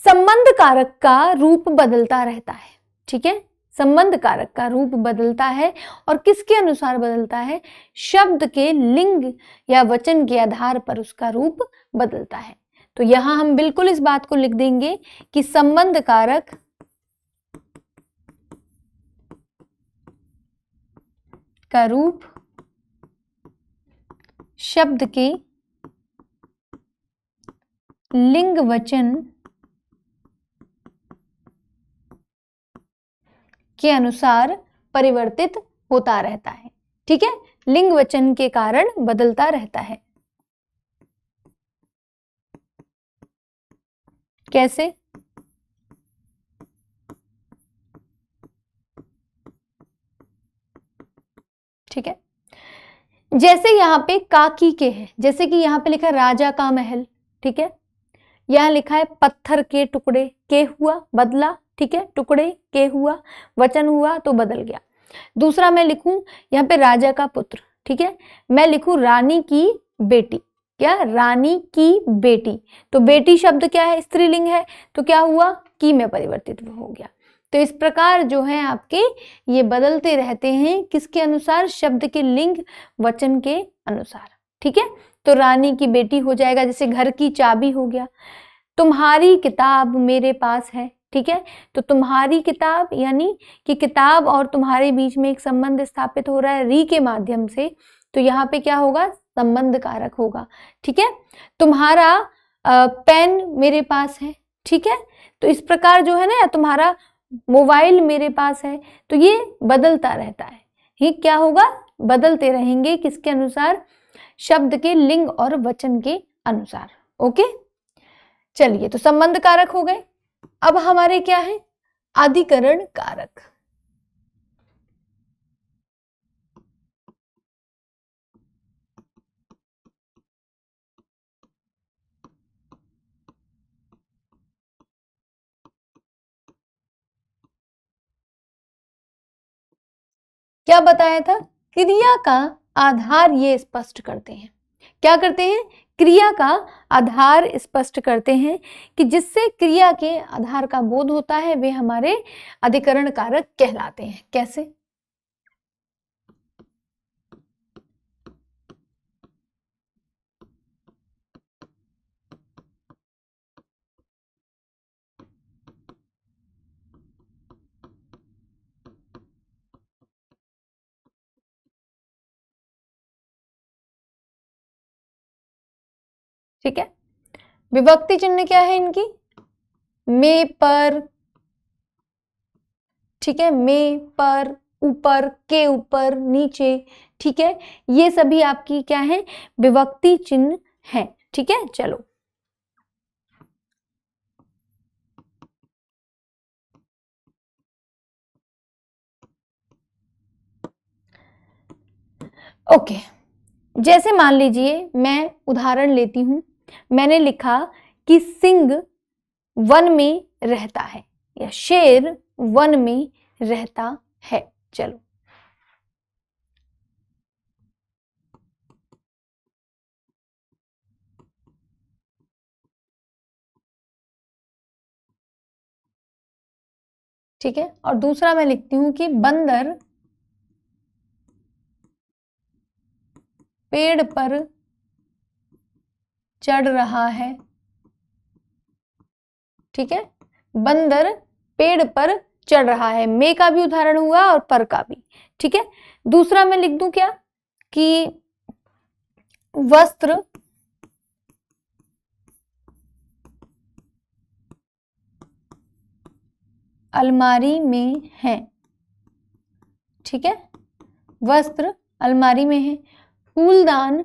संबंध कारक का रूप बदलता रहता है, ठीक है। संबंध कारक का रूप बदलता है, और किसके अनुसार बदलता है? शब्द के लिंग या वचन के आधार पर उसका रूप बदलता है। तो यहां हम बिल्कुल इस बात को लिख देंगे कि संबंध कारक का रूप शब्द के लिंग वचन के अनुसार परिवर्तित होता रहता है, ठीक है। लिंग वचन के कारण बदलता रहता है। कैसे? ठीक है, जैसे यहाँ पे काकी के है, जैसे कि यहाँ पे लिखा है राजा का महल, ठीक है। यहाँ लिखा है पत्थर के टुकड़े, के हुआ बदला, ठीक है, टुकड़े के हुआ, वचन हुआ तो बदल गया। दूसरा मैं लिखूं यहाँ पे राजा का पुत्र, ठीक है। मैं लिखूं रानी की बेटी, क्या रानी की बेटी, तो बेटी शब्द क्या है, स्त्रीलिंग है, तो क्या हुआ, की में परिवर्तित हो गया। तो इस प्रकार जो है आपके ये बदलते रहते हैं, किसके अनुसार, शब्द के लिंग वचन के अनुसार, ठीक है। तो रानी की बेटी हो जाएगा, जैसे घर की चाबी हो गया। तुम्हारी किताब मेरे पास है, ठीक है। तो तुम्हारी किताब यानी कि किताब और तुम्हारे बीच में एक संबंध स्थापित हो रहा है री के माध्यम से, तो यहाँ पे क्या होगा, संबंध कारक होगा, ठीक है। तुम्हारा पेन मेरे पास है, ठीक है। तो इस प्रकार जो है ना, या तुम्हारा मोबाइल मेरे पास है, तो ये बदलता रहता है, ये क्या होगा, बदलते रहेंगे, किसके अनुसार, शब्द के लिंग और वचन के अनुसार। ओके, चलिए, तो संबंध कारक हो गए। अब हमारे क्या है, अधिकरण कारक। क्या बताया था, क्रिया का आधार ये स्पष्ट करते हैं, क्या करते हैं, क्रिया का आधार स्पष्ट करते हैं, कि जिससे क्रिया के आधार का बोध होता है वे हमारे अधिकरण कारक कहलाते हैं। कैसे, ठीक है। विभक्ति चिन्ह क्या है इनकी, में, पर, ठीक है, में, पर, ऊपर, के ऊपर, नीचे, ठीक है, ये सभी आपकी क्या है, विभक्ति चिन्ह है, ठीक है। चलो, ओके, जैसे मान लीजिए मैं उदाहरण लेती हूं, मैंने लिखा कि सिंह वन में रहता है, या शेर वन में रहता है। चलो, ठीक है। और दूसरा मैं लिखती हूं कि बंदर पेड़ पर चढ़ रहा है, ठीक है, बंदर पेड़ पर चढ़ रहा है, मे का भी उदाहरण हुआ और पर का भी, ठीक है। दूसरा मैं लिख दूं क्या, कि वस्त्र अलमारी में है, ठीक है, वस्त्र अलमारी में है, फूलदान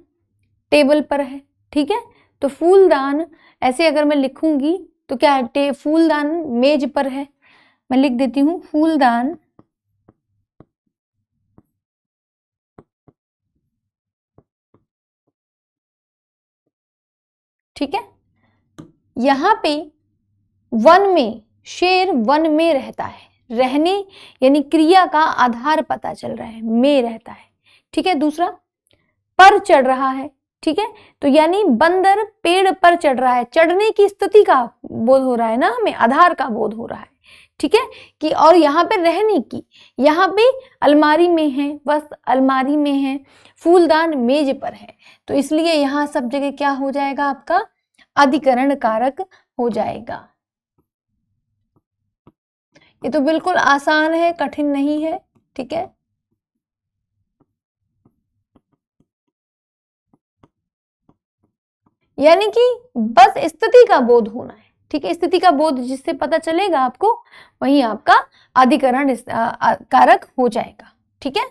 टेबल पर है, ठीक है। तो फूलदान ऐसे अगर मैं लिखूंगी तो क्या है, फूलदान मेज पर है, मैं लिख देती हूं फूलदान ठीक है। यहां पे वन में, शेर वन में रहता है, रहने यानी क्रिया का आधार पता चल रहा है, में रहता है, ठीक है। दूसरा पर चढ़ रहा है, ठीक है, तो यानी बंदर पेड़ पर चढ़ रहा है, चढ़ने की स्थिति का बोध हो रहा है ना हमें, आधार का बोध हो रहा है, ठीक है। कि और यहाँ पे रहने की, यहाँ पे अलमारी में है, बस अलमारी में है, फूलदान मेज पर है, तो इसलिए यहाँ सब जगह क्या हो जाएगा, आपका अधिकरण कारक हो जाएगा। ये तो बिल्कुल आसान है, कठिन नहीं है, ठीक है। यानी कि बस स्थिति का बोध होना है, ठीक है, स्थिति का बोध जिससे पता चलेगा आपको, वही आपका अधिकरण कारक हो जाएगा, ठीक है।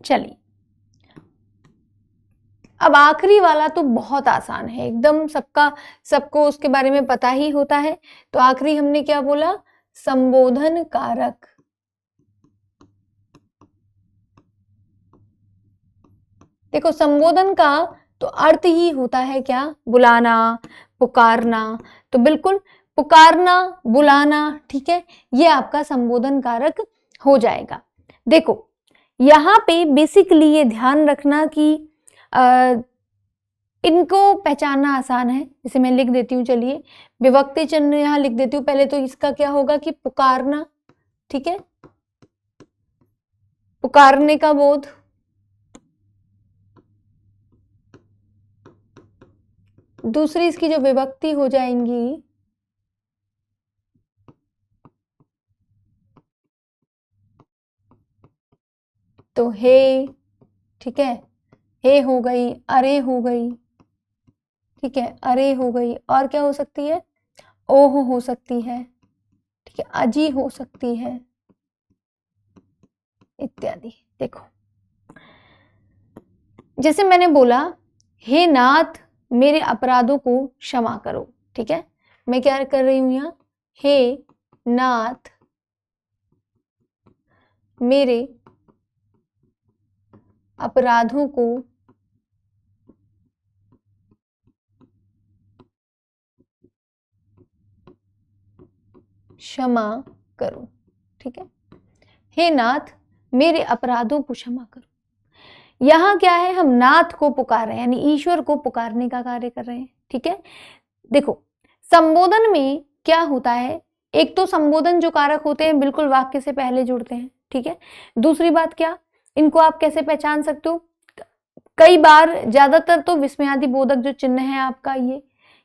चलिए, अब आखिरी वाला तो बहुत आसान है एकदम, सबको उसके बारे में पता ही होता है। तो आखिरी हमने क्या बोला, संबोधन कारक, देखो संबोधन का तो अर्थ ही होता है क्या, बुलाना, पुकारना। तो बिल्कुल पुकारना, बुलाना, ठीक है, ये आपका संबोधन कारक हो जाएगा। देखो यहाँ पे बेसिकली ये ध्यान रखना कि इनको पहचानना आसान है। जैसे मैं लिख देती हूँ, चलिए विभक्ति चिन्ह यहाँ लिख देती हूँ। पहले तो इसका क्या होगा कि पुकारना, ठीक है, पुकारने का बोध। दूसरी इसकी जो विभक्ति हो जाएंगी तो हे, ठीक है, हे हो गई, अरे हो गई, ठीक है, अरे हो गई। और क्या हो सकती है, ओह हो सकती है, ठीक है, अजी हो सकती है, इत्यादि। देखो जैसे मैंने बोला, हे नाथ मेरे अपराधों को क्षमा करो, ठीक है, मैं क्या कर रही हूं यहाँ, हे नाथ मेरे अपराधों को क्षमा करो, ठीक है, हे नाथ मेरे अपराधों को क्षमा करो। यहां क्या है, हम नाथ को पुकार रहे हैं, यानी ईश्वर को पुकारने का कार्य कर रहे हैं, ठीक है। देखो संबोधन में क्या होता है, एक तो संबोधन जो कारक होते हैं बिल्कुल वाक्य से पहले जुड़ते हैं, ठीक है। दूसरी बात क्या, इनको आप कैसे पहचान सकते हो, कई बार ज्यादातर तो विस्मयादि बोधक जो चिन्ह है आपका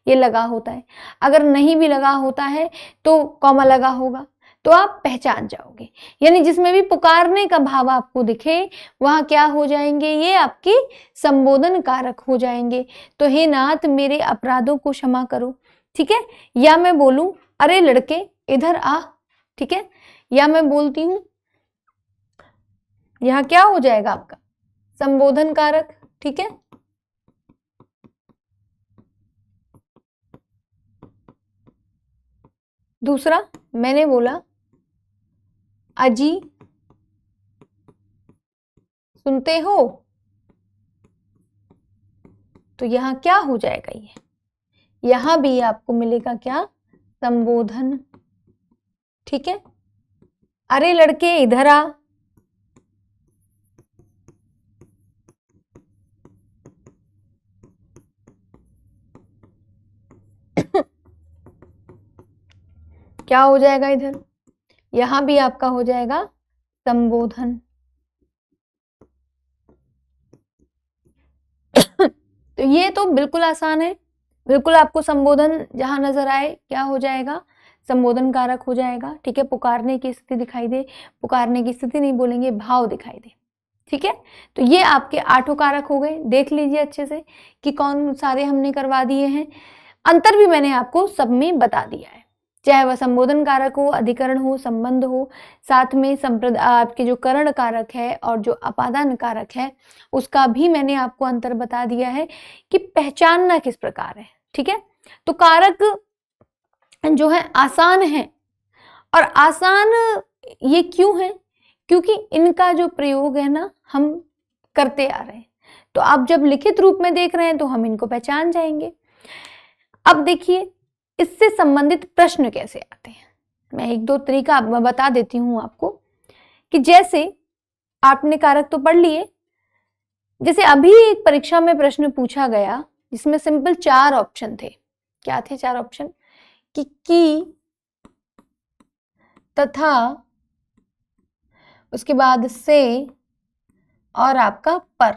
ये लगा होता है। अगर नहीं भी लगा होता है तो कॉमा लगा होगा, तो आप पहचान जाओगे। यानी जिसमें भी पुकारने का भाव आपको दिखे वहां क्या हो जाएंगे, ये आपके संबोधन कारक हो जाएंगे। तो हे नाथ मेरे अपराधों को क्षमा करो, ठीक है। या मैं बोलूं अरे लड़के इधर आ, ठीक है, या मैं बोलती हूं, यहां क्या हो जाएगा आपका संबोधन कारक, ठीक है। दूसरा मैंने बोला अजी सुनते हो, तो यहां क्या हो जाएगा, ये यहां भी आपको मिलेगा क्या, संबोधन, ठीक है। अरे लड़के इधर आ, क्या हो जाएगा इधर, यहां भी आपका हो जाएगा संबोधन। तो ये तो बिल्कुल आसान है, बिल्कुल आपको संबोधन जहां नजर आए क्या हो जाएगा, संबोधन कारक हो जाएगा, ठीक है। पुकारने की स्थिति दिखाई दे, पुकारने की स्थिति नहीं बोलेंगे, भाव दिखाई दे, ठीक है। तो ये आपके 8 कारक हो गए। देख लीजिए अच्छे से कि कौन सारे हमने करवा दिए हैं। अंतर भी मैंने आपको सब में बता दिया है, चाहे वह संबोधन कारक हो, अधिकरण हो, संबंध हो, साथ में आपके जो करण कारक है और जो अपादान कारक है उसका भी मैंने आपको अंतर बता दिया है कि पहचानना किस प्रकार है, ठीक है। तो कारक जो है आसान है, और आसान ये क्यों है, क्योंकि इनका जो प्रयोग है ना हम करते आ रहे हैं। तो आप जब लिखित रूप में देख रहे हैं तो हम इनको पहचान जाएंगे। अब देखिए इससे संबंधित प्रश्न कैसे आते हैं, मैं 1-2 तरीका बता देती हूं आपको कि जैसे आपने कारक तो पढ़ लिए, जैसे अभी एक परीक्षा में प्रश्न पूछा गया जिसमें सिंपल 4 ऑप्शन थे। क्या थे 4 ऑप्शन, कि तथा, उसके बाद से और आपका पर,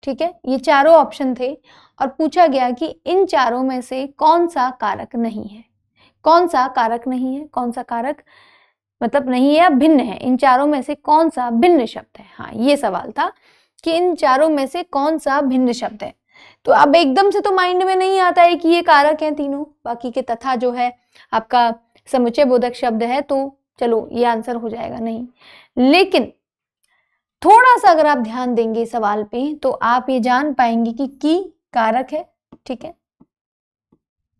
ठीक है। ये चारों ऑप्शन थे और पूछा गया कि इन चारों में से कौन सा कारक नहीं है, कौन सा कारक नहीं है, कौन सा कारक मतलब नहीं है या भिन्न है, इन चारों में से कौन सा भिन्न शब्द है। हाँ ये सवाल था कि इन चारों में से कौन सा भिन्न शब्द है। तो अब एकदम से तो माइंड में नहीं आता है कि ये कारक हैं तीनों, बाकी के तथा जो है आपका समुच्चय बोधक शब्द है, तो चलो ये आंसर हो जाएगा नहीं। लेकिन थोड़ा सा अगर आप ध्यान देंगे सवाल पे तो आप ये जान पाएंगे कि कारक है, ठीक है,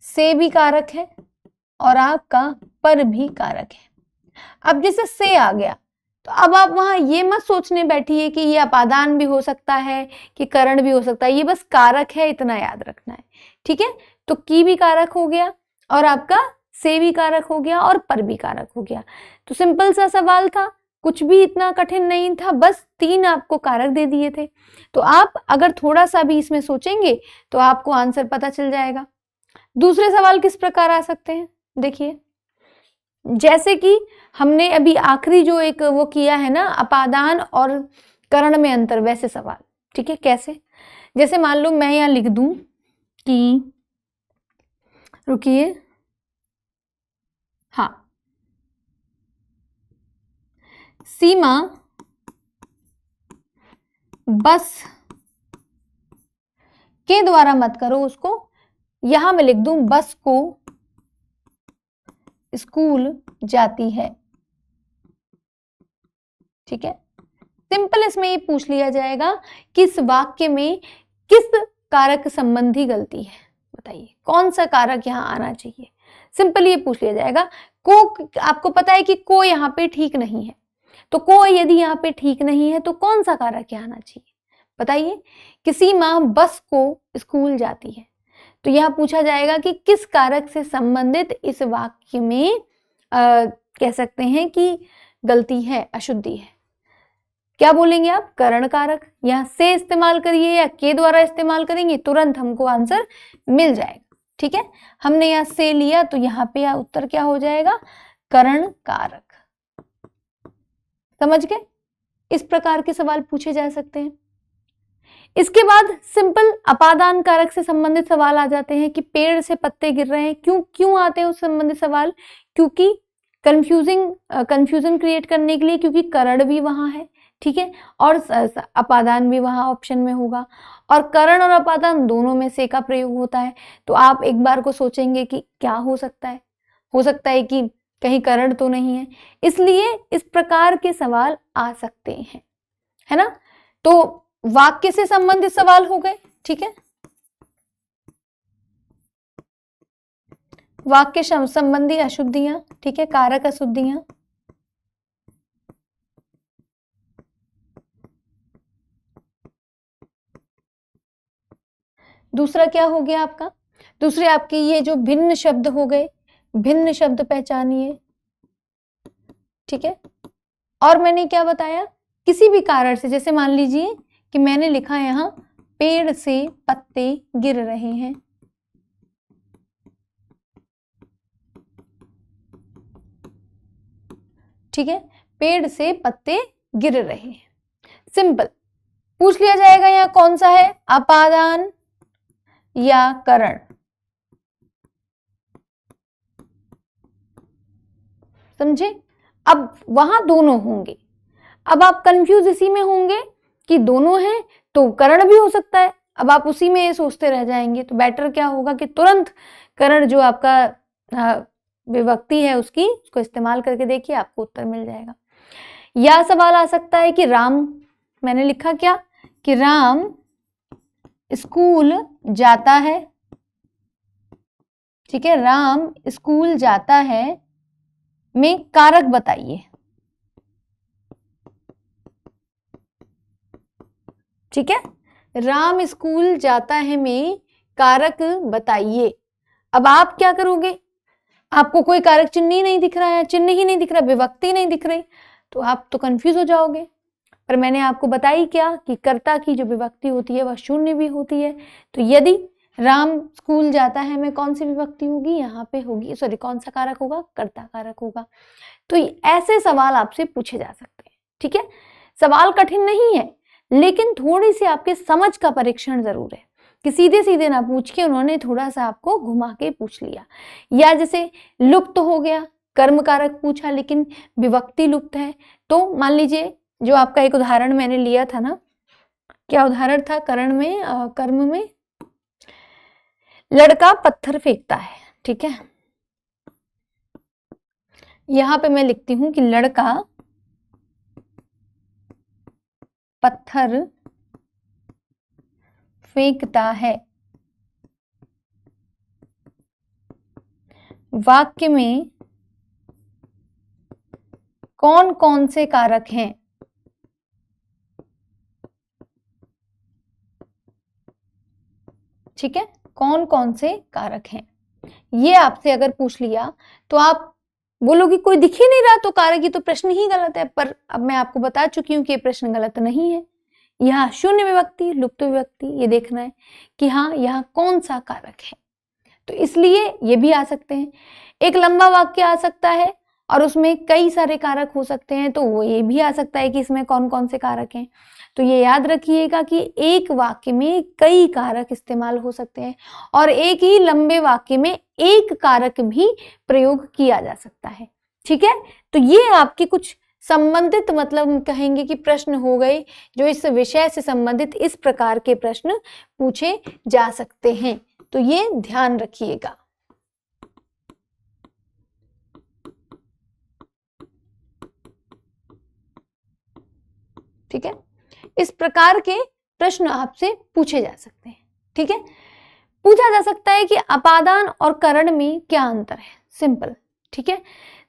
से भी कारक है और आपका पर भी कारक है। अब जैसे से आ गया तो अब आप वहां ये मत सोचने बैठिए कि ये अपादान भी हो सकता है कि करण भी हो सकता है, ये बस कारक है, इतना याद रखना है। ठीक है, तो की भी कारक हो गया और आपका से भी कारक हो गया और पर भी कारक हो गया। तो सिंपल सा सवाल था, कुछ भी इतना कठिन नहीं था, बस 3 आपको कारक दे दिए थे। तो आप अगर थोड़ा सा भी इसमें सोचेंगे तो आपको आंसर पता चल जाएगा। दूसरे सवाल किस प्रकार आ सकते हैं, देखिए जैसे कि हमने अभी आखिरी जो एक वो किया है ना, अपादान और करण में अंतर, वैसे सवाल। ठीक है, कैसे? जैसे मान लो मैं यहां लिख दूं कि, रुकिए, हाँ, सीमा बस के द्वारा मत करो उसको, यहां मैं लिख दूं बस को स्कूल जाती है। ठीक है, सिंपल इसमें ये पूछ लिया जाएगा किस वाक्य में किस कारक संबंधी गलती है, बताइए कौन सा कारक यहां आना चाहिए। सिंपल ये पूछ लिया जाएगा। को, आपको पता है कि को यहां पे ठीक नहीं है, तो को यदि यहाँ पे ठीक नहीं है तो कौन सा कारक यहाँ आना चाहिए, बताइए। किसी माँ बस को स्कूल जाती है, तो यहाँ पूछा जाएगा कि किस कारक से संबंधित इस वाक्य में कह सकते हैं कि गलती है, अशुद्धि है। क्या बोलेंगे आप? करण कारक। यहाँ से इस्तेमाल करिए या के द्वारा इस्तेमाल करेंगे, तुरंत हमको आंसर मिल जाएगा। ठीक है, हमने यहाँ से लिया तो यहाँ पे उत्तर क्या हो जाएगा? करण कारक। समझ गए? इस प्रकार के सवाल पूछे जा सकते हैं। इसके बाद सिंपल अपादान कारक से संबंधित सवाल आ जाते हैं कि पेड़ से पत्ते गिर रहे हैं, क्यों आते हैं उस संबंधित सवाल? क्योंकि कंफ्यूजन क्रिएट करने के लिए, क्योंकि करण भी वहां है। ठीक है, और अपादान भी वहां ऑप्शन में होगा, और करण और अपादान दोनों में से का प्रयोग होता है। तो आप एक बार को सोचेंगे कि क्या हो सकता है कि कहीं करण तो नहीं है, इसलिए इस प्रकार के सवाल आ सकते हैं, है ना। तो वाक्य से संबंधित सवाल हो गए। ठीक है, वाक्य संबंधी अशुद्धियां, ठीक है, कारक अशुद्धियां। दूसरा क्या हो गया आपका? दूसरे आपके ये जो भिन्न शब्द हो गए, भिन्न शब्द पहचानिए। ठीक है, और मैंने क्या बताया? किसी भी कारण से, जैसे मान लीजिए कि मैंने लिखा यहां पेड़ से पत्ते गिर रहे हैं। ठीक है, पेड़ से पत्ते गिर रहे हैं। सिंपल पूछ लिया जाएगा यहां कौन सा है, अपादान या करण। समझे? अब वहां दोनों होंगे। अब आप कंफ्यूज इसी में होंगे कि दोनों हैं तो करण भी हो सकता है। अब आप उसी में सोचते रह जाएंगे, तो बेटर क्या होगा कि तुरंत करण जो आपका विभक्ति है उसको इस्तेमाल करके देखिए, आपको उत्तर मिल जाएगा। या सवाल आ सकता है कि राम, मैंने लिखा क्या कि राम स्कूल जाता है। ठीक है, राम स्कूल जाता है में कारक बताइए। ठीक है, राम स्कूल जाता है में कारक बताइए। अब आप क्या करोगे? आपको कोई कारक चिन्ह ही नहीं दिख रहा है, चिन्ह ही नहीं दिख रहा, विभक्ति नहीं दिख रही, तो आप तो कंफ्यूज हो जाओगे। पर मैंने आपको बताई क्या कि कर्ता की जो विभक्ति होती है वह शून्य भी होती है। तो यदि राम स्कूल जाता है में कौन सी विभक्ति होगी? यहाँ पे होगी, सॉरी, कौन सा कारक होगा? कर्ता कारक होगा। तो ऐसे सवाल आपसे पूछे जा सकते हैं। ठीक है, सवाल कठिन नहीं है, लेकिन थोड़ी सी आपके समझ का परीक्षण जरूर है कि सीधे सीधे ना पूछ के उन्होंने थोड़ा सा आपको घुमा के पूछ लिया। या जैसे लुप्त हो गया, कर्म कारक पूछा लेकिन विभक्ति लुप्त है, तो मान लीजिए जो आपका एक उदाहरण मैंने लिया था ना, क्या उदाहरण था? कर्म में लड़का पत्थर फेंकता है। ठीक है, यहां पे मैं लिखती हूं कि लड़का पत्थर फेंकता है। वाक्य में कौन कौन से कारक हैं? ठीक है, कौन कौन से कारक हैं, ये आपसे अगर पूछ लिया तो आप बोलोगे कोई दिख ही नहीं रहा तो कारक, ये तो प्रश्न ही गलत है। पर अब मैं आपको बता चुकी हूँ कि ये प्रश्न गलत नहीं है। यहाँ शून्य विभक्ति, लुप्त विभक्ति, ये देखना है कि हाँ यहाँ कौन सा कारक है। तो इसलिए ये भी आ सकते हैं। एक लंबा वाक्य आ सकता है और उसमें कई सारे कारक हो सकते हैं, तो वो ये भी आ सकता है कि इसमें कौन कौन से कारक हैं। तो ये याद रखिएगा कि एक वाक्य में कई कारक इस्तेमाल हो सकते हैं और एक ही लंबे वाक्य में एक कारक भी प्रयोग किया जा सकता है। ठीक है, तो ये आपके कुछ संबंधित, मतलब कहेंगे कि प्रश्न हो गए जो इस विषय से संबंधित इस प्रकार के प्रश्न पूछे जा सकते हैं। तो ये ध्यान रखिएगा। ठीक है, इस प्रकार के प्रश्न आपसे पूछे जा सकते हैं। ठीक है, पूछा जा सकता है कि अपादान और करण में क्या अंतर है, सिंपल। ठीक है,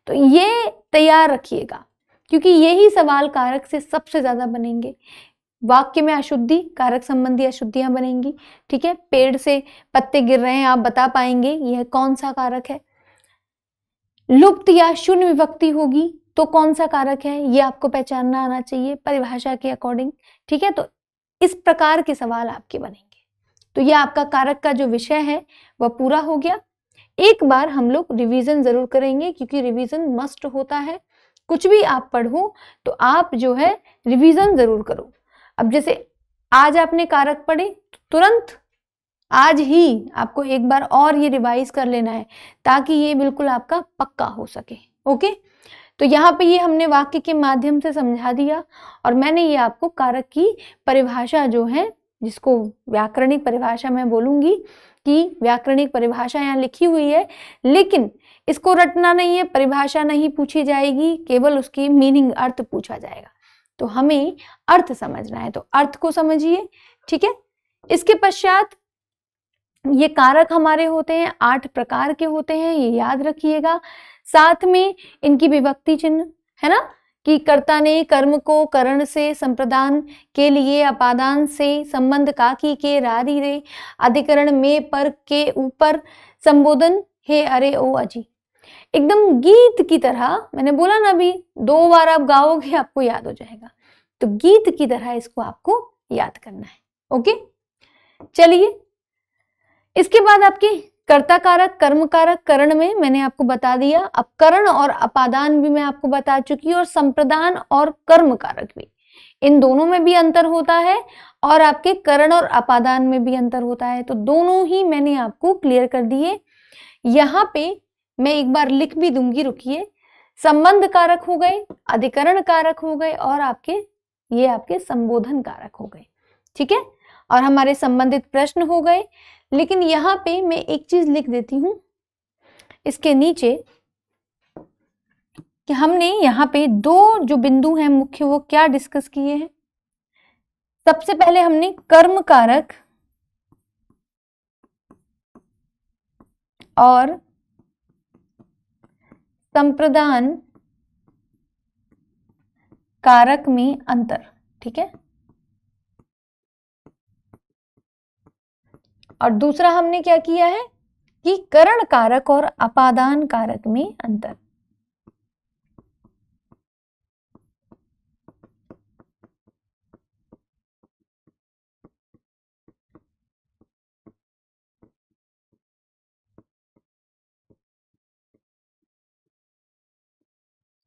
तो ये तैयार रखिएगा क्योंकि यही सवाल कारक से सबसे ज्यादा बनेंगे। वाक्य में अशुद्धि, कारक संबंधी अशुद्धियां बनेंगी। ठीक है, पेड़ से पत्ते गिर रहे हैं, आप बता पाएंगे यह कौन सा कारक है। लुप्त या शून्य विभक्ति होगी तो कौन सा कारक है, ये आपको पहचानना आना चाहिए परिभाषा के अकॉर्डिंग। ठीक है, तो इस प्रकार के सवाल आपके बनेंगे। तो ये आपका कारक का जो विषय है वह पूरा हो गया। एक बार हम लोग रिवीजन जरूर करेंगे क्योंकि रिवीजन मस्ट होता है। कुछ भी आप पढ़ो तो आप जो है रिवीजन जरूर करो। अब जैसे आज आपने कारक पढ़े तो तुरंत आज ही आपको एक बार और ये रिवाइज कर लेना है ताकि ये बिल्कुल आपका पक्का हो सके। ओके, तो यहाँ पे ये हमने वाक्य के माध्यम से समझा दिया और मैंने ये आपको कारक की परिभाषा जो है, जिसको व्याकरणिक परिभाषा मैं बोलूंगी कि व्याकरणिक परिभाषा यहाँ लिखी हुई है, लेकिन इसको रटना नहीं है, परिभाषा नहीं पूछी जाएगी, केवल उसकी मीनिंग, अर्थ पूछा जाएगा। तो हमें अर्थ समझना है, तो अर्थ को समझिए। ठीक है, इसके पश्चात ये कारक हमारे होते हैं 8 प्रकार के होते हैं, ये याद रखिएगा। साथ में इनकी विभक्ति चिन्ह है ना, कि कर्ता ने कर्म को करण से संप्रदान के लिए अपादान से संबंध काकी के रारी रे अधिकरण में पर के ऊपर संबोधन हे अरे ओ अजी। एकदम गीत की तरह, मैंने बोला ना अभी 2 बार आप गाओगे आपको याद हो जाएगा। तो गीत की तरह इसको आपको याद करना है। ओके, चलिए इसके बाद आपके कर्ता कारक, कर्म कारक, करण में मैंने आपको बता दिया। अब करण और अपादान भी मैं आपको बता चुकी हूँ और संप्रदान और कर्म कारक भी, इन दोनों में भी अंतर होता है और आपके करण और अपादान में भी अंतर होता है। तो दोनों ही मैंने आपको क्लियर कर दिए। यहाँ पे मैं एक बार लिख भी दूंगी, रुकिए। संबंध कारक हो गए, अधिकरण कारक हो गए और ये आपके संबोधन कारक हो गए। ठीक है, और हमारे संबंधित प्रश्न हो गए। लेकिन यहाँ पे मैं एक चीज लिख देती हूं इसके नीचे कि हमने यहाँ पे 2 जो बिंदु हैं मुख्य, वो क्या डिस्कस किए हैं। सबसे पहले हमने कर्म कारक और संप्रदान कारक में अंतर। ठीक है, और दूसरा हमने क्या किया है कि करण कारक और अपादान कारक में अंतर।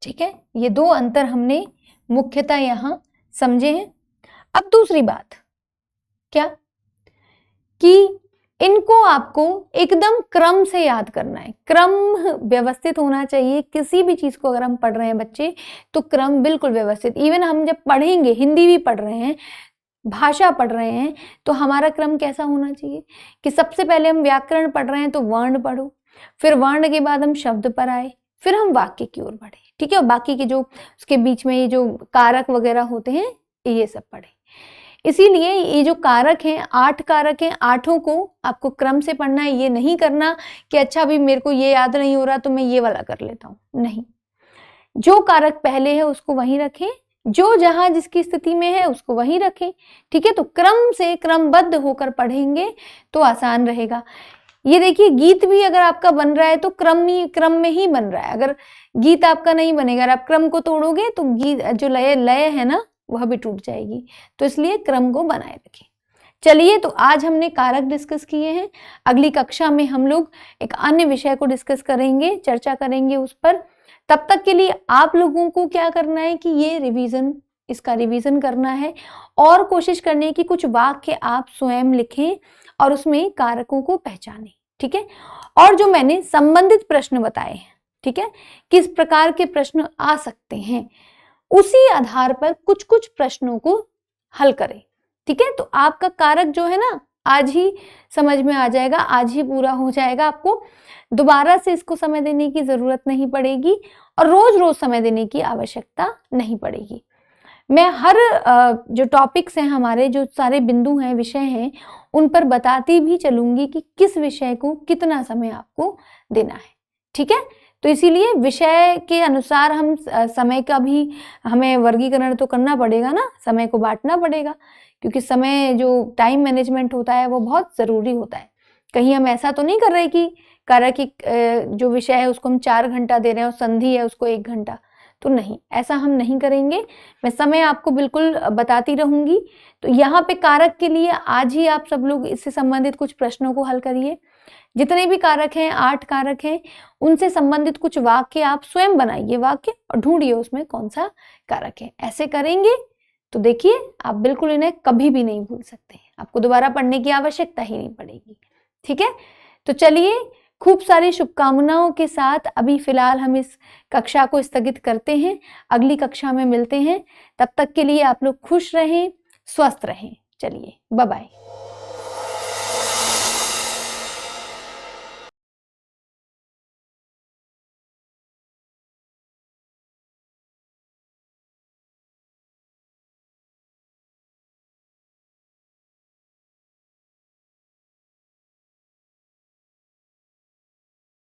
ठीक है, ये 2 अंतर हमने मुख्यतः यहां समझे हैं। अब दूसरी बात क्या कि इनको आपको एकदम क्रम से याद करना है। क्रम व्यवस्थित होना चाहिए। किसी भी चीज को अगर हम पढ़ रहे हैं बच्चे तो क्रम बिल्कुल व्यवस्थित। इवन हम जब पढ़ेंगे, हिंदी भी पढ़ रहे हैं, भाषा पढ़ रहे हैं, तो हमारा क्रम कैसा होना चाहिए कि सबसे पहले हम व्याकरण पढ़ रहे हैं तो वर्ण पढ़ो, फिर वर्ण के बाद हम शब्द पर आए, फिर हम वाक्य की ओर बढ़े। ठीक है, और बाकी के जो उसके बीच में ये जो कारक वगैरह होते हैं ये सब पढ़े। इसीलिए ये जो कारक हैं, 8 कारक हैं, 8 को आपको क्रम से पढ़ना है। ये नहीं करना कि अच्छा अभी मेरे को ये याद नहीं हो रहा तो मैं ये वाला कर लेता हूँ, नहीं। जो कारक पहले है उसको वहीं रखें, जो जहां जिसकी स्थिति में है उसको वहीं रखें। ठीक है, तो क्रम से क्रमबद्ध होकर पढ़ेंगे तो आसान रहेगा। ये देखिए, गीत भी अगर आपका बन रहा है तो क्रम में ही बन रहा है। अगर गीत आपका नहीं बनेगा, अगर आप क्रम को तोड़ोगे तो गीत जो लय है ना वह भी टूट जाएगी। तो इसलिए क्रम को बनाए रखें। चलिए, तो आज हमने कारक डिस्कस किए हैं। अगली कक्षा में हम लोग एक अन्य विषय को डिस्कस करेंगे, चर्चा करेंगे उस पर। तब तक के लिए आप लोगों को क्या करना है कि ये इसका रिवीजन करना है और कोशिश करनी है कि कुछ वाक्य आप स्वयं लिखें और उसमें कारकों को पहचानें। ठीक है, और जो मैंने संबंधित प्रश्न बताए हैं, ठीक है, किस प्रकार के प्रश्न आ सकते हैं, उसी आधार पर कुछ कुछ प्रश्नों को हल करें। ठीक है, तो आपका कारक जो है ना आज ही समझ में आ जाएगा, आज ही पूरा हो जाएगा। आपको दोबारा से इसको समय देने की जरूरत नहीं पड़ेगी और रोज रोज समय देने की आवश्यकता नहीं पड़ेगी। मैं हर जो टॉपिक्स हैं हमारे, जो सारे बिंदु हैं, विषय हैं, उन पर बताती भी चलूंगी कि किस विषय को कितना समय आपको देना है। ठीक है, तो इसीलिए विषय के अनुसार हम समय का भी हमें वर्गीकरण तो करना पड़ेगा ना, समय को बांटना पड़ेगा, क्योंकि समय जो टाइम मैनेजमेंट होता है वो बहुत जरूरी होता है। कहीं हम ऐसा तो नहीं कर रहे कि कारक की जो विषय है उसको हम 4 घंटा दे रहे हैं और संधि है उसको 1 घंटा, तो नहीं, ऐसा हम नहीं करेंगे। मैं समय आपको बिल्कुल बताती रहूंगी। तो यहाँ पे कारक के लिए आज ही आप सब लोग इससे संबंधित कुछ प्रश्नों को हल करिए। जितने भी कारक हैं, 8 कारक हैं, उनसे संबंधित कुछ वाक्य आप स्वयं बनाइए वाक्य और ढूंढिए उसमें कौन सा कारक है। ऐसे करेंगे तो देखिए आप बिल्कुल इन्हें कभी भी नहीं भूल सकते, आपको दोबारा पढ़ने की आवश्यकता ही नहीं पड़ेगी। ठीक है, तो चलिए, खूब सारी शुभकामनाओं के साथ अभी फिलहाल हम इस कक्षा को स्थगित करते हैं। अगली कक्षा में मिलते हैं। तब तक के लिए आप लोग खुश रहें, स्वस्थ रहें। चलिए, बाय बाय।